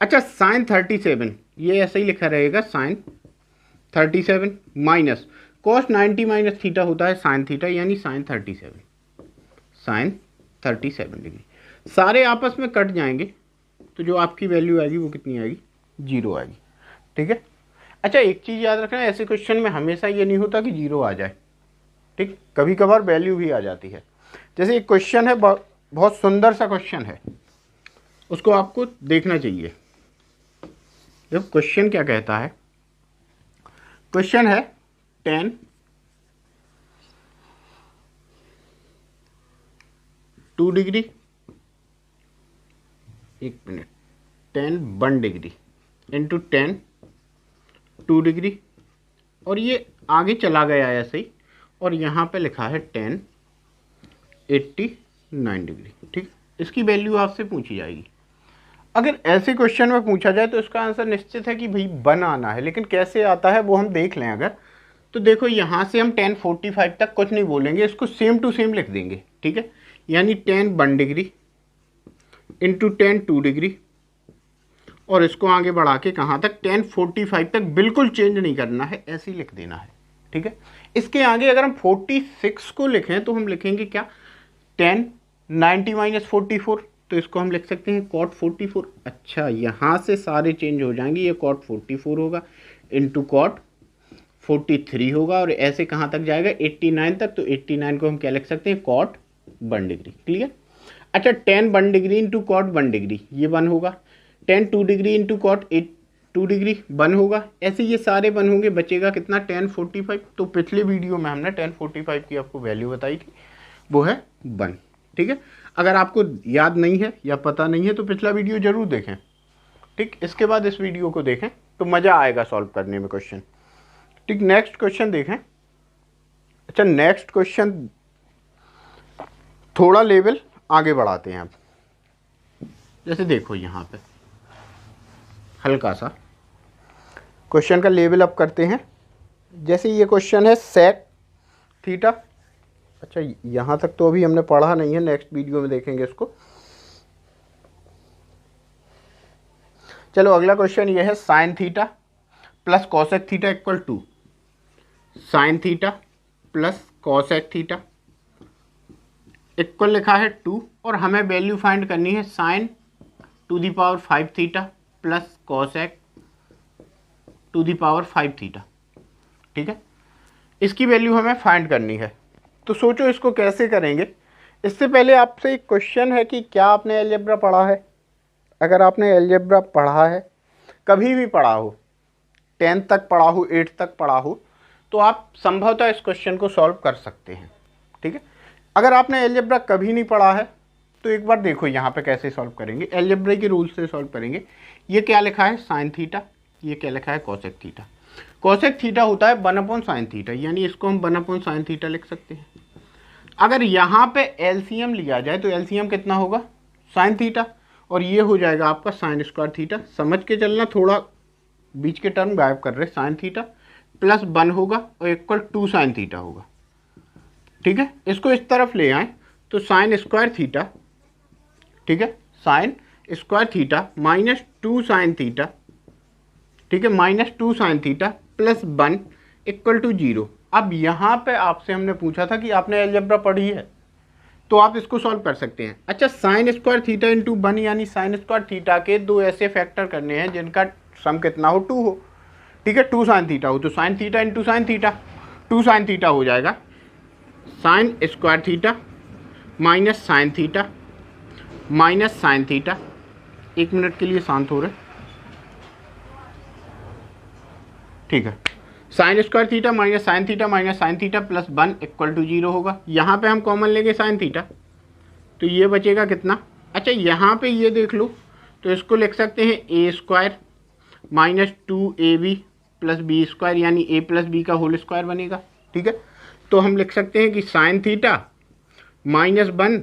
अच्छा साइन 37 ये ऐसा ही लिखा रहेगा sine 37 minus cos 90 minus theta होता है साइन थीटा, यानी साइन 37 डिग्री, सारे आपस में कट जाएंगे, तो जो आपकी वैल्यू आएगी वो कितनी आएगी 0 आएगी। ठीक है, अच्छा एक चीज़ याद रखना, ऐसे क्वेश्चन में हमेशा ये नहीं होता कि 0 आ जाए, ठीक, कभी कभार वैल्यू भी आ जाती है। जैसे एक क्वेश्चन है, बहुत सुंदर सा क्वेश्चन है, उसको आपको देखना चाहिए। देखो क्वेश्चन क्या कहता है, क्वेश्चन है tan 2 डिग्री, एक minute, tan 1 degree into tan 2 degree, और ये आगे चला गया ऐसे ही, और यहाँ पे लिखा है tan 89 डिग्री। ठीक, इसकी वैल्यू आपसे पूछी जाएगी। अगर ऐसे क्वेश्चन में पूछा जाए तो इसका आंसर निश्चित है कि भाई 1 आना है, लेकिन कैसे आता है वो हम देख लें। अगर तो देखो यहाँ से हम tan 45 तक कुछ नहीं बोलेंगे, इसको सेम टू सेम लिख देंगे। ठीक है, यानी tan 1 degree into tan 2 degree, और इसको आगे बढ़ा के कहाँ तक 1045 तक बिल्कुल चेंज नहीं करना है, ऐसे ही लिख देना है। ठीक है, इसके आगे अगर हम 46 को लिखें तो हम लिखेंगे क्या 10 90 माइनस 44, तो इसको हम लिख सकते हैं cot 44। अच्छा, यहाँ से सारे चेंज हो जाएंगे, ये cot 44 होगा इंटू cot 43 होगा और ऐसे कहाँ तक जाएगा 89 तक, तो 89 को हम क्या लिख सकते हैं cot 1 डिग्री। क्लियर। अच्छा 10 1 डिग्री इंटू cot 1 डिग्री ये 1 होगा, 10 2 डिग्री इंटू cot 2 डिग्री 1 होगा, ऐसे ये सारे 1 होंगे, बचेगा कितना 1045। तो पिछले वीडियो में हमने 1045 की आपको वैल्यू बताई थी, वो है 1। ठीक है, अगर आपको याद नहीं है या पता नहीं है तो पिछला वीडियो जरूर देखें। ठीक, इसके बाद इस वीडियो को देखें तो मज़ा आएगा सॉल्व करने में क्वेश्चन। ठीक, नेक्स्ट क्वेश्चन देखें। अच्छा, नेक्स्ट क्वेश्चन थोड़ा लेवल आगे बढ़ाते हैं अब। जैसे देखो यहाँ पे हल्का सा क्वेश्चन का लेवल अप करते हैं। जैसे ये क्वेश्चन है सेक थीटा। अच्छा, यहाँ तक तो अभी हमने पढ़ा नहीं है, नेक्स्ट वीडियो में देखेंगे इसको। चलो अगला क्वेश्चन ये है sine theta plus cosec theta equal to sine theta plus cosec theta equal लिखा है 2 और हमें वैल्यू फाइंड करनी है sine to the power 5 theta plus cosec to the power 5 theta. ठीक है, इसकी वैल्यू हमें फाइंड करनी है। तो सोचो इसको कैसे करेंगे। इससे पहले आपसे एक क्वेश्चन है कि क्या आपने अलजेब्रा पढ़ा है। अगर आपने अलजेब्रा पढ़ा है, कभी भी पढ़ा हो, 10th तक पढ़ा हो, 8th तक पढ़ा हो, तो आप संभवतः इस क्वेश्चन को सॉल्व कर सकते हैं। ठीक है, अगर आपने अलजेब्रा कभी नहीं पढ़ा है तो एक बार देखो यहाँ पे कैसे सॉल्व करेंगे। अलजेब्रा के रूल से सॉल्व करेंगे। ये क्या लिखा है साइन थीटा, ये क्या लिखा है कॉसेक थीटा। कॉसेक थीटा होता है 1 साइन थीटा, यानी इसको हम 1 साइन थीटा लिख सकते हैं। अगर यहाँ पे एलसीएम लिया जाए तो एलसीएम कितना होगा साइन थीटा, और ये हो जाएगा आपका साइन स्क्वायर थीटा। समझ के चलना, थोड़ा बीच के टर्म गायब कर रहे। साइन थीटा प्लस 1 होगा और इक्वल 2 साइन थीटा होगा। ठीक है, इसको इस तरफ ले आए तो साइन स्क्वायर थीटा, ठीक है, sine square theta minus 2 sine theta, ठीक है, minus 2 sine theta plus 1 equal to 0। अब यहाँ पे आपसे हमने पूछा था कि आपने अलजेब्रा पढ़ी है, तो आप इसको सॉल्व कर सकते हैं। अच्छा, साइन स्क्वायर थीटा इंटू 1 यानी साइन स्क्वायर थीटा के 2 ऐसे फैक्टर करने हैं जिनका सम कितना हो 2 हो। ठीक है, 2 साइन थीटा हो तो sine theta into sine theta, 2 sine theta हो जाएगा sine square theta minus sine theta minus sine theta. 1 minute के लिए शांत हो रहे। ठीक है, sine square theta minus sine theta plus 1 equal to 0 होगा। यहाँ पे हम कॉमन लेंगे साइन थीटा, तो ये बचेगा कितना। अच्छा, यहाँ पे ये देख लो, तो इसको लिख सकते हैं A square minus 2ab plus B square, यानी a प्लस बी का होल स्क्वायर बनेगा। ठीक है, तो हम लिख सकते हैं कि साइन थीटा माइनस 1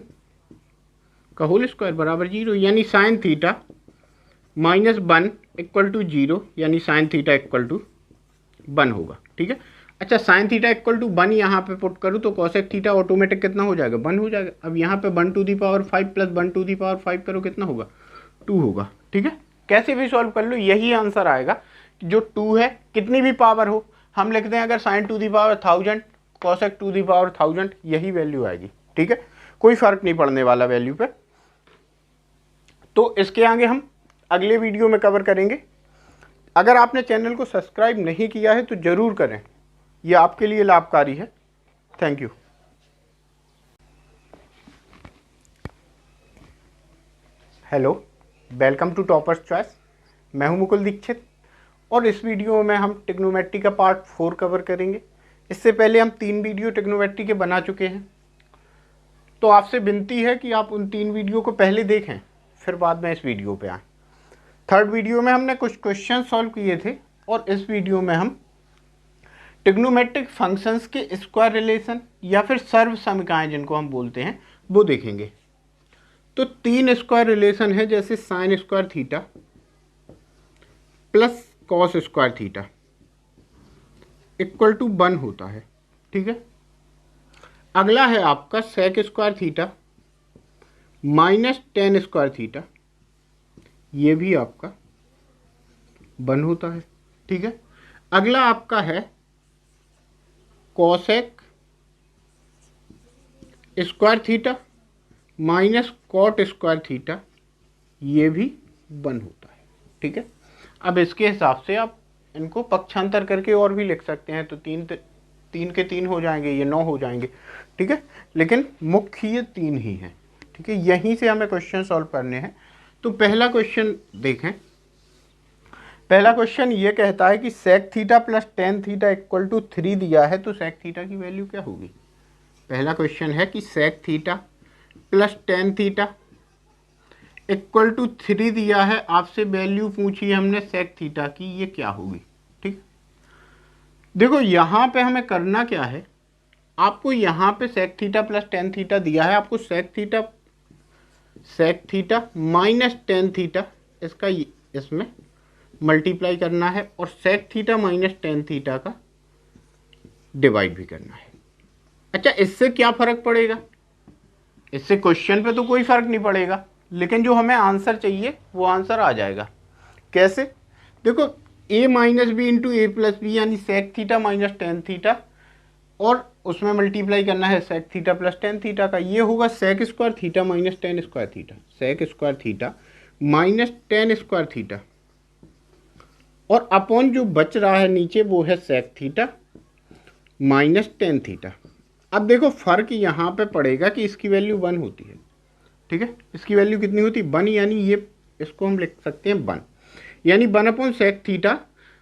का होल स्क्वायर बराबर 0, यानी sine theta minus 1 equal to 0, यानी साइन थीटा इक्वल टू 1 होगा। ठीक है, अच्छा, साइन थीटा इक्वल टू 1 यहाँ पे पुट करूँ तो कॉसेक थीटा ऑटोमेटिक कितना हो जाएगा 1 हो जाएगा। अब यहाँ पे 1 टू दी पावर 5 प्लस 1 टू दी पावर 5 करो कितना होगा 2 होगा। ठीक है, कैसे भी सॉल्व कर लो यही आंसर आएगा। जो 2 है कितनी भी पावर हो हम लिखते हैं, अगर sine to the power 1000 cosec to the power 1000 यही वैल्यू आएगी। ठीक है, कोई फर्क नहीं पड़ने वाला वैल्यू पे। तो इसके आगे हम अगले वीडियो में कवर करेंगे। अगर आपने चैनल को सब्सक्राइब नहीं किया है तो ज़रूर करें, यह आपके लिए लाभकारी है। Thank you. Hello, welcome to Toppers Choice. मैं हूं मुकुल दीक्षित और इस वीडियो में हम ट्रिग्नोमेट्री का पार्ट 4 कवर करेंगे। इससे पहले हम 3 वीडियो ट्रिग्नोमेट्री के बना चुके हैं, तो आपसे विनती है कि आप उन 3 वीडियो को पहले देखें फिर बाद में इस वीडियो पे आएँ। 3rd वीडियो में हमने कुछ क्वेश्चन सॉल्व किए थे और इस वीडियो में हम ट्रिग्नोमेट्रिक फंक्शंस के स्क्वायर रिलेशन या फिर सर्व समीकरण जिनको हम बोलते हैं वो देखेंगे। तो 3 स्क्वायर रिलेशन है, जैसे sine square theta plus cos square theta equal to 1 होता है। ठीक है, अगला है आपका sec square theta minus tan square theta, ये भी आपका 1 होता है। ठीक है, अगला आपका है cosec square theta minus cot square theta, ये भी 1 होता है। ठीक है, अब इसके हिसाब से आप इनको पक्षांतर करके और भी लिख सकते हैं, तो 3 के 3 हो जाएंगे, ये 9 हो जाएंगे। ठीक है, लेकिन मुख्य ये 3 ही हैं। ठीक है, यहीं से हमें क्वेश्चन सॉल्व करने हैं। तो पहला क्वेश्चन देखें। पहला क्वेश्चन ये कहता है कि sec theta plus tan theta equal to 3 दिया है, तो सेक थीटा की वैल्यू क्या होगी। पहला क्वेश्चन है कि sec theta plus tan theta equal to 3 दिया है, आपसे वैल्यू पूछी है हमने सेक थीटा की, ये क्या होगी। ठीक, देखो यहां पे हमें करना क्या है, आपको यहां पे sec theta plus tan theta दिया है, आपको sec theta minus tan theta इसका इसमें मल्टीप्लाई करना है, और sec theta minus tan theta का डिवाइड भी करना है। अच्छा, इससे क्या फर्क पड़ेगा, इससे क्वेश्चन पे तो कोई फर्क नहीं पड़ेगा, लेकिन जो हमें आंसर चाहिए वो आंसर आ जाएगा। कैसे, देखो a minus B into A plus B, यानी sec theta minus tan theta, और उसमें मल्टीप्लाई करना है sec theta plus tan theta का, ये होगा sec square theta minus tan square theta, sec square theta minus tan square theta, और upon जो बच रहा है नीचे वो है sec theta minus tan theta. अब देखो फर्क यहाँ पे पड़ेगा कि इसकी वैल्यू 1 होती है। ठीक है, इसकी वैल्यू कितनी होती है, 1, यानी ये इसको हम लिख सकते हैं 1, यानी 1 upon sec theta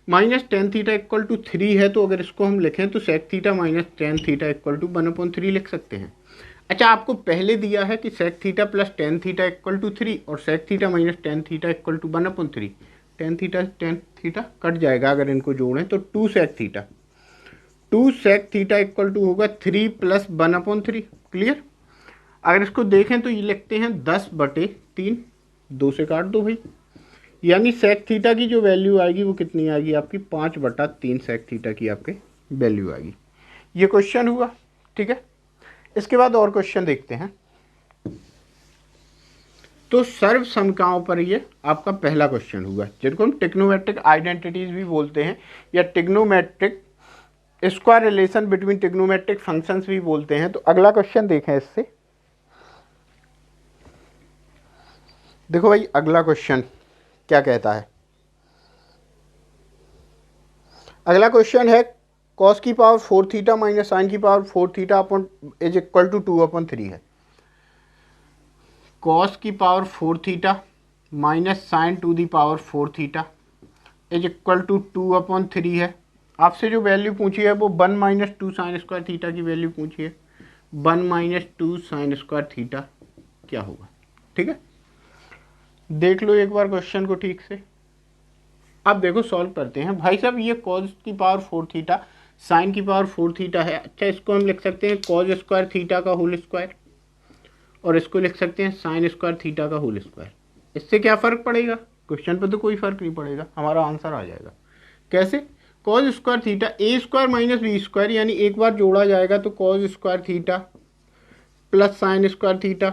minus tan theta equal to 3 है, तो अगर इसको हम लिखें तो sec theta minus tan theta equal to 1 upon 3 लिख सकते हैं। अच्छा, आपको पहले दिया है कि sec theta plus tan theta equal to 3 और sec theta minus tan theta equal to 1 upon 3, tan theta cut जाएगा, अगर इनको जोड़ें तो 2 सेक थीटा इक्वल टू होगा 3 प्लस 1 अपॉन 3। क्लियर, अगर इसको देखें तो ये लिखते हैं 10/3, 2 से काट दो भाई, यानी सेक थीटा की जो वैल्यू आएगी वो कितनी आएगी आपकी, 5/3 सेक थीटा की आपके वैल्यू आएगी। ये क्वेश्चन हुआ। ठीक है, इसके बाद और क्वेश्चन देखते हैं। तो सर्व समकाओं पर ये आपका पहला क्वेश्चन हुआ, जिनको हम ट्रिग्नोमेट्रिक आइडेंटिटीज भी बोलते हैं, या trigonometric square relation between trigonometric functions भी बोलते हैं। तो अगला क्वेश्चन देखें इससे। देखो भाई, अगला क्वेश्चन क्या कहता है। अगला क्वेश्चन है कॉस की पावर 4 थीटा माइनस साइन की power 4 theta upon is equal to 2 upon 3 है। कॉस की power 4 theta minus sine to the power 4 theta is equal to 2 upon 3 है। आपसे जो वैल्यू पूछी है वो 1 माइनस 2 साइन स्क्वायर थीटा की वैल्यू पूछी है। 1 माइनस 2 साइन स्क्वायर थीटा क्या होगा। ठीक है, देख लो एक बार क्वेश्चन को ठीक से। अब देखो सॉल्व करते हैं। भाई साहब, ये कॉज की पावर 4 थीटा साइन की पावर 4 थीटा है। अच्छा, इसको हम लिख सकते हैं कॉज स्क्वायर थीटा का होल स्क्वायर, और इसको लिख सकते हैं साइन स्क्वायर थीटा का होल स्क्वायर। इससे क्या फ़र्क पड़ेगा, क्वेश्चन पे तो कोई फ़र्क नहीं पड़ेगा, हमारा आंसर आ जाएगा। कैसे, कॉज स्क्वायर थीटा ए स्क्वायर माइनस बी स्क्वायर, यानी एक बार जोड़ा जाएगा तो cause square theta plus sign square theta,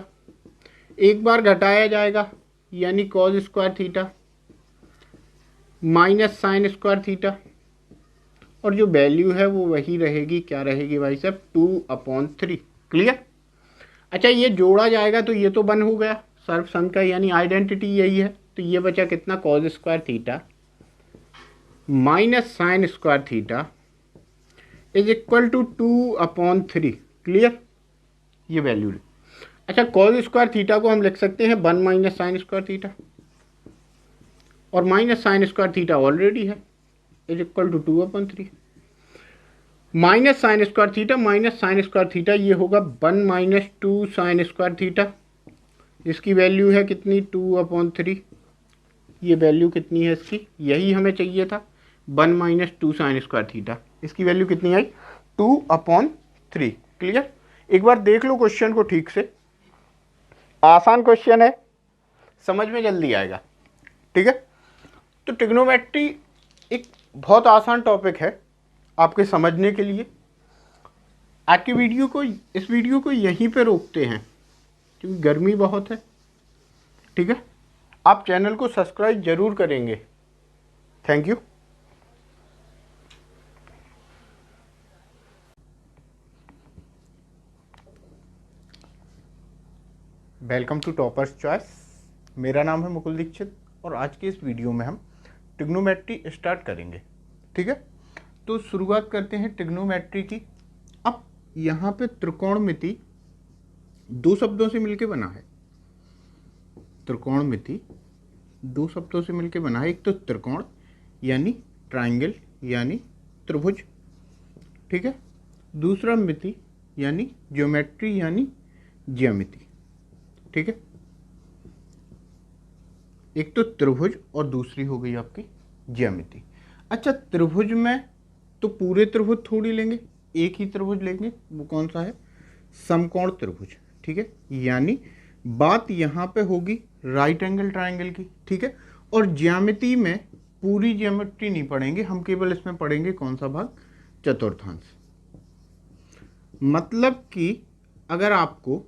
एक बार घटाया जाएगा यानी cause square theta minus sine square theta, और जो वैल्यू है वो वही रहेगी, क्या रहेगी भाई साहब, 2/3। क्लियर। अच्छा, ये जोड़ा जाएगा तो ये तो 1 हो गया सर्व सम का, यानी आइडेंटिटी यही है। तो ये बचा कितना, cos square theta minus sine square theta is equal to 2/3। Clear, ये वैल्यू। अच्छा, कॉज स्क्वायर थीटा को हम लिख सकते हैं 1 माइनस साइन स्क्वायर थीटा, और minus sine square theta already है, is equal to 2/3 minus sine square theta minus sine square theta, ये होगा 1 माइनस 2 साइन स्क्वायर थीटा, इसकी वैल्यू है कितनी, 2/3। ये वैल्यू कितनी है इसकी, यही हमें चाहिए था, 1 माइनस 2 साइन स्क्वायर थीटा, इसकी वैल्यू कितनी आई, 2/3। क्लियर, एक बार देख लो क्वेश्चन को ठीक से, आसान क्वेश्चन है, समझ में जल्दी आएगा। ठीक है, तो ट्रिग्नोमेट्री एक बहुत आसान टॉपिक है आपके समझने के लिए। आज की इस वीडियो को यहीं पे रोकते हैं क्योंकि गर्मी बहुत है। ठीक है, आप चैनल को सब्सक्राइब जरूर करेंगे। Thank you. Welcome to Toppers Choice. मेरा नाम है मुकुल दीक्षित और आज के इस वीडियो में हम ट्रिग्नोमेट्री स्टार्ट करेंगे। ठीक है, तो शुरुआत करते हैं ट्रिग्नोमेट्री की। अब यहाँ पे त्रिकोणमिति दो शब्दों से मिलकर बना है। त्रिकोणमिति दो शब्दों से मिलकर बना है। एक तो त्रिकोण यानी ट्राइंगल यानी त्रिभुज, ठीक है। दूसरा मिति यानी ज्योमेट्री यानी ज्यामिति, ठीक है। एक तो त्रिभुज और दूसरी हो गई आपकी ज्यामिति। अच्छा, त्रिभुज में तो पूरे त्रिभुज थोड़ी लेंगे, एक ही त्रिभुज लेंगे। वो कौन सा है? समकोण त्रिभुज, ठीक है। यानी बात यहाँ पे होगी राइट एंगल ट्राइंगल की, ठीक है। और ज्यामिति में पूरी ज्योमेट्री नहीं पढ़ेंगे हम, केवल इसमें पढ़ेंगे कौन सा भाग? चतुर्थांश। मतलब कि अगर आपको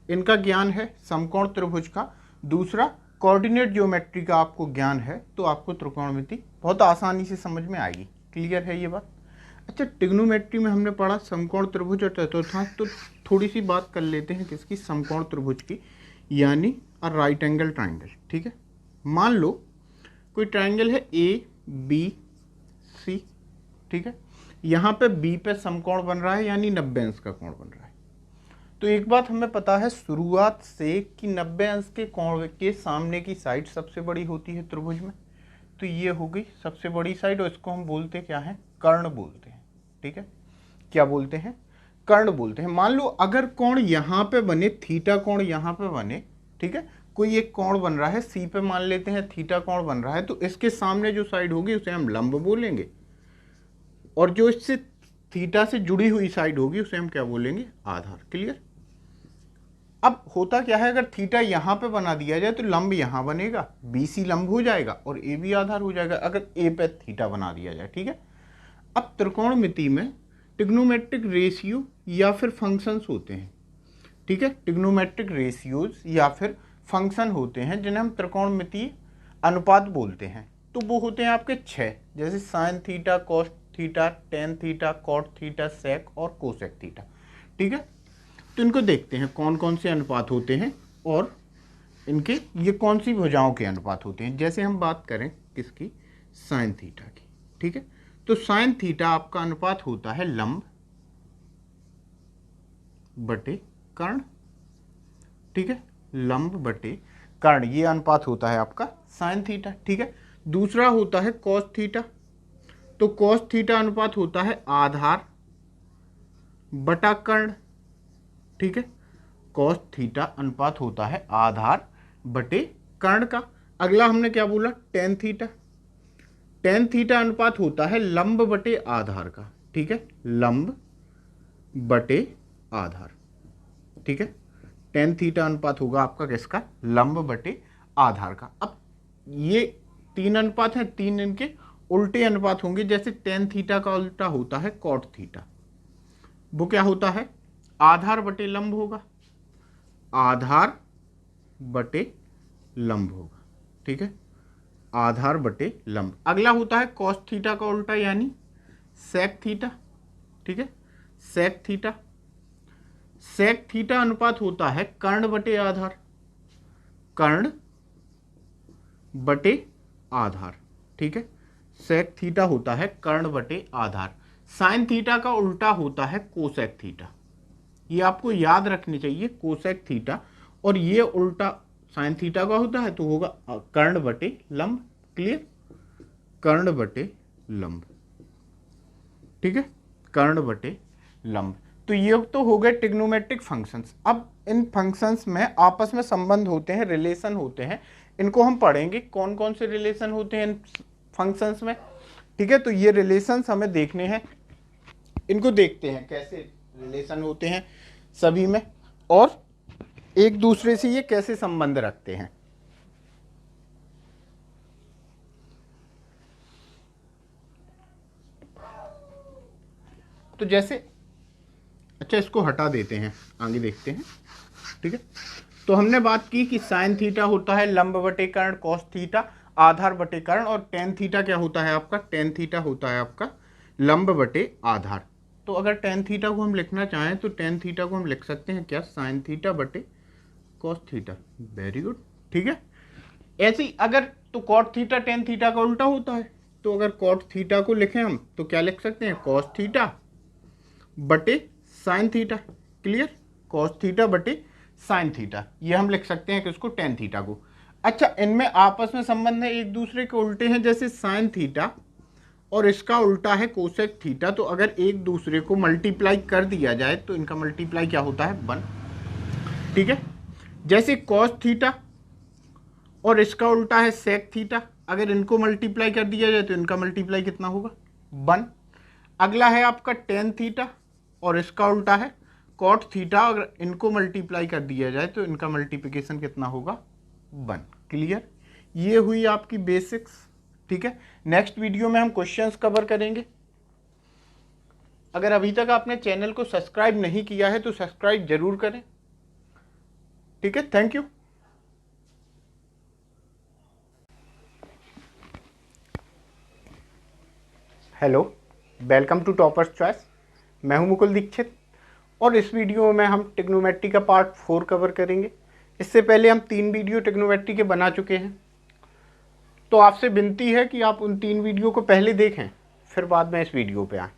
इनका ज्ञान है समकोण त्रिभुज का, दूसरा कोऑर्डिनेट ज्योमेट्री का आपको ज्ञान है, तो आपको त्रिकोणमिति बहुत आसानी से समझ में आएगी। क्लियर है ये बात? अच्छा, ट्रिग्नोमेट्री में हमने पढ़ा समकोण त्रिभुज और चतुर्थांश, तो थोड़ी सी बात कर लेते हैं किसकी? समकोण त्रिभुज की, यानी राइट एंगल ट्राइंगल, ठीक है। मान लो कोई ट्राइंगल है ABC, ठीक है। यहाँ पे B पे समकोण बन रहा है, यानी 90 अंश का कोण बन रहा है। तो एक बात हमें पता है शुरुआत से कि 90 अंश के कोण के सामने की साइड सबसे बड़ी होती है त्रिभुज में। तो ये हो गई सबसे बड़ी साइड, और इसको हम बोलते क्या है? कर्ण बोलते हैं, ठीक है। क्या बोलते हैं? कर्ण बोलते हैं। मान लो अगर कोण यहाँ पे बने, थीटा कोण यहाँ पे बने, ठीक है। कोई एक कोण बन रहा है C पे, मान लेते हैं थीटा कोण बन रहा है, तो इसके सामने जो साइड होगी उसे हम लंब बोलेंगे, और जो इससे थीटा से जुड़ी हुई साइड होगी उसे हम क्या बोलेंगे? आधार। क्लियर? अब होता क्या है, अगर थीटा यहाँ पे बना दिया जाए तो लंब यहाँ बनेगा, BC लंब हो जाएगा और AB आधार हो जाएगा, अगर A पे थीटा बना दिया जाए, ठीक है। अब त्रिकोणमिति में ट्रिग्नोमेट्रिक रेशियो या फिर फंक्शंस होते हैं, ठीक है। ट्रिग्नोमेट्रिक रेशियोज या फिर फंक्शन होते हैं जिन्हें हम त्रिकोणमितीय अनुपात बोलते हैं। तो वो होते हैं आपके 6, जैसे sine theta, cos theta, tan theta, cot theta, sec और कोसेक थीटा, ठीक है। तो इनको देखते हैं कौन कौन से अनुपात होते हैं और इनके ये कौन सी भुजाओं के अनुपात होते हैं। जैसे हम बात करें किसकी? साइन थीटा की, ठीक है। तो साइन थीटा आपका अनुपात होता है लंब बटे कर्ण, ठीक है। लंब बटे कर्ण, ये अनुपात होता है आपका साइन थीटा, ठीक है। दूसरा होता है कॉस थीटा, तो कॉस थीटा अनुपात होता है आधार बटा कर्ण, ठीक है। कॉस थीटा अनुपात होता है आधार बटे कर्ण का। अगला हमने क्या बोला? Tan theta. टेन थीटा अनुपात होता है लंब बटे आधार का, ठीक है। लंब बटे आधार, ठीक है। टेन थीटा अनुपात होगा आपका किसका? लंब बटे आधार का। अब ये तीन अनुपात हैं, तीन इनके उल्टे अनुपात होंगे। जैसे टेन थीटा का उल्टा होता है कॉट थीटा, वो क्या होता है? आधार बटे लंब होगा, आधार बटे लंब होगा, ठीक है। आधार बटे लंब। अगला होता है कॉस थीटा का उल्टा, यानी सेक थीटा, ठीक है। Sec theta. सेक थीटा अनुपात होता है कर्ण बटे आधार, कर्ण बटे आधार, ठीक है। सेक थीटा होता है कर्ण बटे आधार। साइन थीटा का उल्टा होता है कोसेक थीटा, ये आपको याद रखनी चाहिए, कोसेक थीटा। और ये उल्टा साइन थीटा का होता है तो होगा कर्ण बटे लंब। क्लियर? कर्ण बटे लंब, ठीक है। कर्ण बटे लंब। तो ये तो हो गए ट्रिग्नोमेट्रिक फंक्शंस। अब इन फंक्शंस में आपस में संबंध होते हैं, रिलेशन होते हैं, इनको हम पढ़ेंगे कौन कौन से रिलेशन होते हैं इन फंक्शंस में, ठीक है। तो ये रिलेशंस हमें देखने हैं, इनको देखते हैं कैसे रिलेशन होते हैं सभी में, और एक दूसरे से ये कैसे संबंध रखते हैं। तो जैसे, अच्छा इसको हटा देते हैं, आगे देखते हैं, ठीक है। तो हमने बात की कि साइन थीटा होता है लंब बटे कर्ण कॉस थीटा। आधार बटे कर्ण, और टेन थीटा क्या होता है आपका, टेन थीटा होता है आपका लंब बटे आधार। तो अगर टेन थीटा को हम लिखना चाहें तो टेन थीटा को हम लिख सकते हैं क्या, साइन थीटा बटे कॉस थीटा। वेरी गुड, ठीक है। ऐसे ही अगर तो कॉट थीटा टेन थीटा का उल्टा होता है, तो अगर कॉट थीटा को लिखें हम तो क्या लिख सकते हैं, कॉस थीटा बटे sign theta. Clear, cos theta बटे साइन थीटा, ये हम लिख सकते हैं किसको, टेन थीटा को। अच्छा, इनमें आपस में संबंध है, एक दूसरे के उल्टे हैं, जैसे साइन थीटा और इसका उल्टा है कोसेक थीटा, तो अगर एक दूसरे को मल्टीप्लाई कर दिया जाए तो इनका मल्टीप्लाई क्या होता है, 1। ठीक है, जैसे कॉस थीटा और इसका उल्टा है सेक थीटा, अगर इनको मल्टीप्लाई कर दिया जाए तो इनका मल्टीप्लाई कितना होगा, 1। अगला है आपका टेन थीटा और इसका उल्टा है कॉट थीटा, अगर इनको मल्टीप्लाई कर दिया जाए तो इनका मल्टीप्लिकेशन कितना होगा, 1। क्लियर, ये हुई आपकी बेसिक्स। ठीक है, नेक्स्ट वीडियो में हम क्वेश्चंस कवर करेंगे। अगर अभी तक आपने चैनल को सब्सक्राइब नहीं किया है तो सब्सक्राइब जरूर करें। ठीक है, thank you. Hello, welcome to Toppers Choice. मैं हूं मुकुल दीक्षित और इस वीडियो में हम ट्रिग्नोमेट्री का पार्ट 4 कवर करेंगे। इससे पहले हम 3 वीडियो ट्रिग्नोमेट्री के बना चुके हैं, तो आपसे विनती है कि आप उन 3 वीडियो को पहले देखें, फिर बाद में इस वीडियो पे आएँ।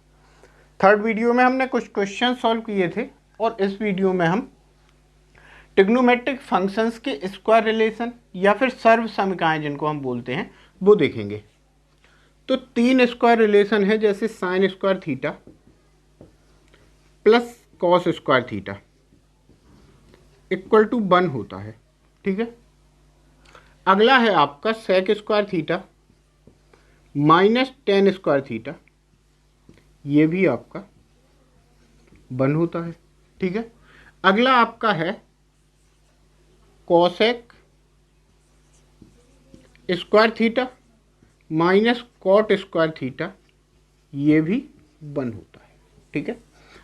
थर्ड वीडियो में हमने कुछ क्वेश्चन सॉल्व किए थे और इस वीडियो में हम ट्रिग्नोमेट्रिक फंक्शंस के स्क्वायर रिलेशन या फिर सर्व समीकरण जिनको हम बोलते हैं वो देखेंगे। तो 3 स्क्वायर रिलेशन है, जैसे sine square theta plus cos square theta equal to 1 होता है। ठीक है, अगला है आपका sec square theta minus tan square theta, ये भी आपका 1 होता है। ठीक है, अगला आपका है cosec square theta minus cot square theta, ये भी 1 होता है। ठीक है,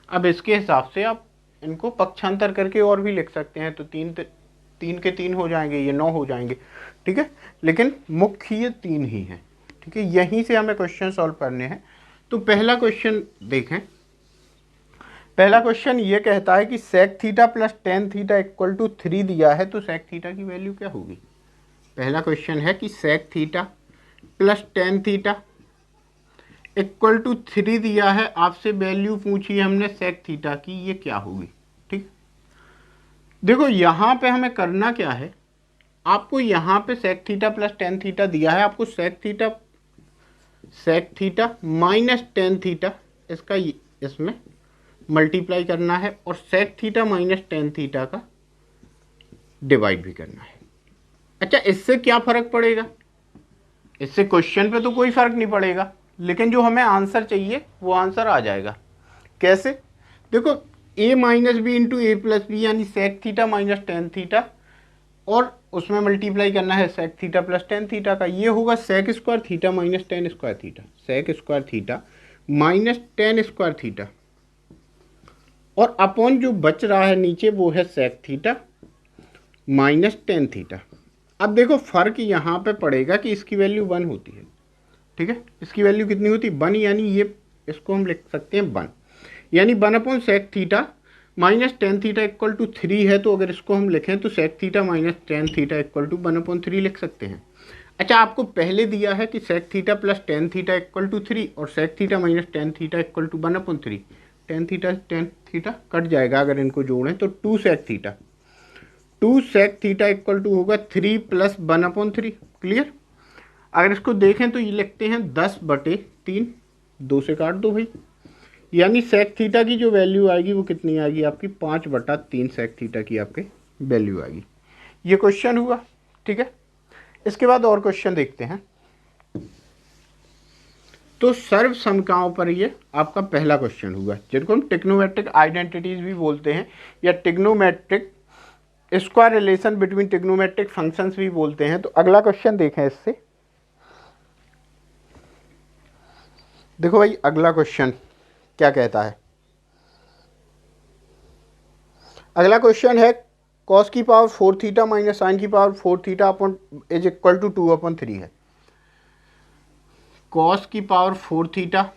अब इसके हिसाब से आप इनको पक्षांतर करके और भी लिख सकते हैं, तो 3 के 3 हो जाएंगे, ये 9 हो जाएंगे। ठीक है, लेकिन मुख्य ये 3 ही हैं। ठीक है, यहीं से हमें क्वेश्चन सॉल्व करने हैं। तो पहला क्वेश्चन देखें। पहला क्वेश्चन ये कहता है कि sec theta plus tan theta equal to 3 दिया है, तो सेक थीटा की वैल्यू क्या होगी। पहला क्वेश्चन है कि sec theta plus tan theta equal to 3 दिया है, आपसे वैल्यू पूछी है हमने सेक थीटा की, ये क्या होगी। ठीक, देखो यहाँ पे हमें करना क्या है, आपको यहाँ पे sec theta plus tan theta दिया है, आपको sec theta minus tan theta इसका इसमें मल्टीप्लाई करना है और sec theta minus tan theta का डिवाइड भी करना है। अच्छा, इससे क्या फर्क पड़ेगा, इससे क्वेश्चन पे तो कोई फर्क नहीं पड़ेगा, लेकिन जो हमें आंसर चाहिए वो आंसर आ जाएगा। कैसे, देखो a minus B into A plus B, यानी sec theta minus tan theta और उसमें मल्टीप्लाई करना है sec theta plus tan theta का, ये होगा sec square theta minus tan square theta, sec square theta minus tan square theta, और upon जो बच रहा है नीचे वो है sec theta minus tan theta. अब देखो फर्क यहाँ पे पड़ेगा कि इसकी वैल्यू 1 होती है। ठीक है, इसकी वैल्यू कितनी होती है, 1, यानी ये इसको हम लिख सकते हैं 1, यानी 1 upon sec theta minus tan theta equal to 3 है, तो अगर इसको हम लिखें तो sec theta minus tan theta equal to 1/3 लिख सकते हैं। अच्छा, आपको पहले दिया है कि sec theta plus tan theta equal to 3 और sec theta minus tan theta equal to 1/3, tan theta cut जाएगा, अगर इनको जोड़ें तो 2 सेक थीटा इक्वल टू होगा 3 प्लस 1/3। क्लियर, अगर इसको देखें तो ये लिखते हैं 10/3, 2 से काट दो भाई, यानी सेक थीटा की जो वैल्यू आएगी वो कितनी आएगी आपकी, 5/3 सेक थीटा की आपके वैल्यू आएगी। ये क्वेश्चन हुआ। ठीक है, इसके बाद और क्वेश्चन देखते हैं। तो सर्व समकाओं पर ये आपका पहला क्वेश्चन हुआ, जिनको हम ट्रिग्नोमेट्रिक आइडेंटिटीज भी बोलते हैं या trigonometric square relation between trigonometric functions भी बोलते हैं। तो अगला क्वेश्चन देखें इससे। देखो भाई, अगला क्वेश्चन क्या कहता है। अगला क्वेश्चन है कॉस की पावर 4 थीटा माइनस साइन की power 4 theta upon is equal to 2/3 है। कॉस की power 4 theta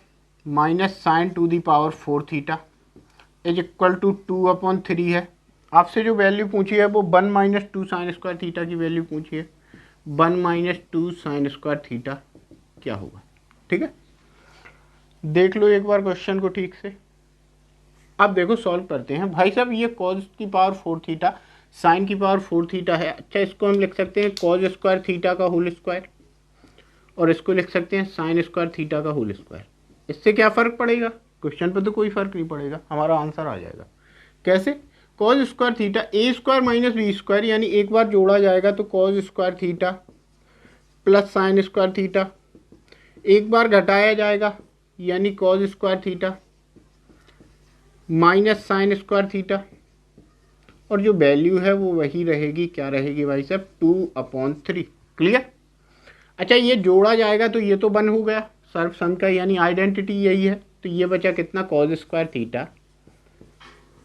minus sine to the power 4 theta is equal to 2/3 है। आपसे जो वैल्यू पूछी है वो 1 माइनस 2 साइन स्क्वायर थीटा की वैल्यू पूछी है। 1 माइनस 2 साइन स्क्वायर थीटा क्या होगा, ठीक है। देख लो एक बार क्वेश्चन को ठीक से। अब देखो सॉल्व करते हैं। भाई साहब ये कॉस की पावर 4 थीटा साइन की पावर 4 थीटा है। अच्छा, इसको हम लिख सकते हैं कॉस स्क्वायर थीटा का होल स्क्वायर और इसको लिख सकते हैं साइन स्क्वायर थीटा का होल स्क्वायर। इससे क्या फ़र्क पड़ेगा, क्वेश्चन पे तो कोई फ़र्क नहीं पड़ेगा, हमारा आंसर आ जाएगा। कैसे, कॉस स्क्वायर थीटा ए स्क्वायर माइनस बी स्क्वायर, यानी एक बार जोड़ा जाएगा तो cos square theta plus sign square theta, एक बार घटाया जाएगा यानी cos square theta minus sine square theta, और जो वैल्यू है वो वही रहेगी, क्या रहेगी भाई साहब, 2/3। क्लियर। अच्छा, ये जोड़ा जाएगा तो ये तो 1 हो गया सर्वसम का, यानी आइडेंटिटी यही है। तो ये बचा कितना, cos square theta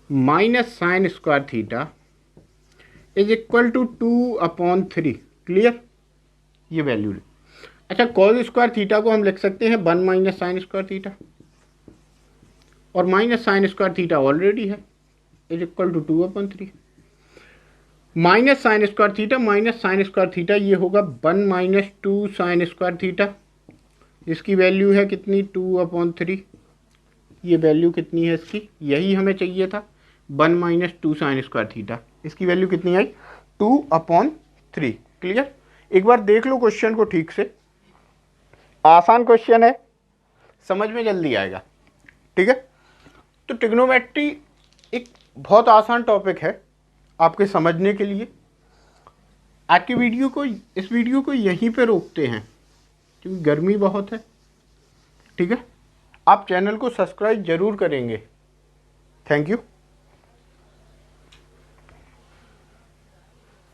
minus sine square theta is equal to 2/3। Clear, ये वैल्यू। अच्छा, कॉस स्क्वायर थीटा को हम लिख सकते हैं 1 माइनस साइन स्क्वायर थीटा, और minus sine square theta already है, is equal to 2/3 minus sine square theta ये होगा 1 माइनस 2 साइन स्क्वायर थीटा, इसकी वैल्यू है कितनी, 2/3। ये वैल्यू कितनी है इसकी, यही हमें चाहिए था, 1 माइनस 2 साइन स्क्वायर थीटा, इसकी वैल्यू कितनी आई, 2/3। क्लियर। एक बार देख लो क्वेश्चन को ठीक से, आसान क्वेश्चन है, समझ में जल्दी आएगा, ठीक है। तो ट्रिग्नोमेट्री एक बहुत आसान टॉपिक है आपके समझने के लिए। आज की इस वीडियो को यहीं पे रोकते हैं क्योंकि गर्मी बहुत है, ठीक है। आप चैनल को सब्सक्राइब जरूर करेंगे। Thank you.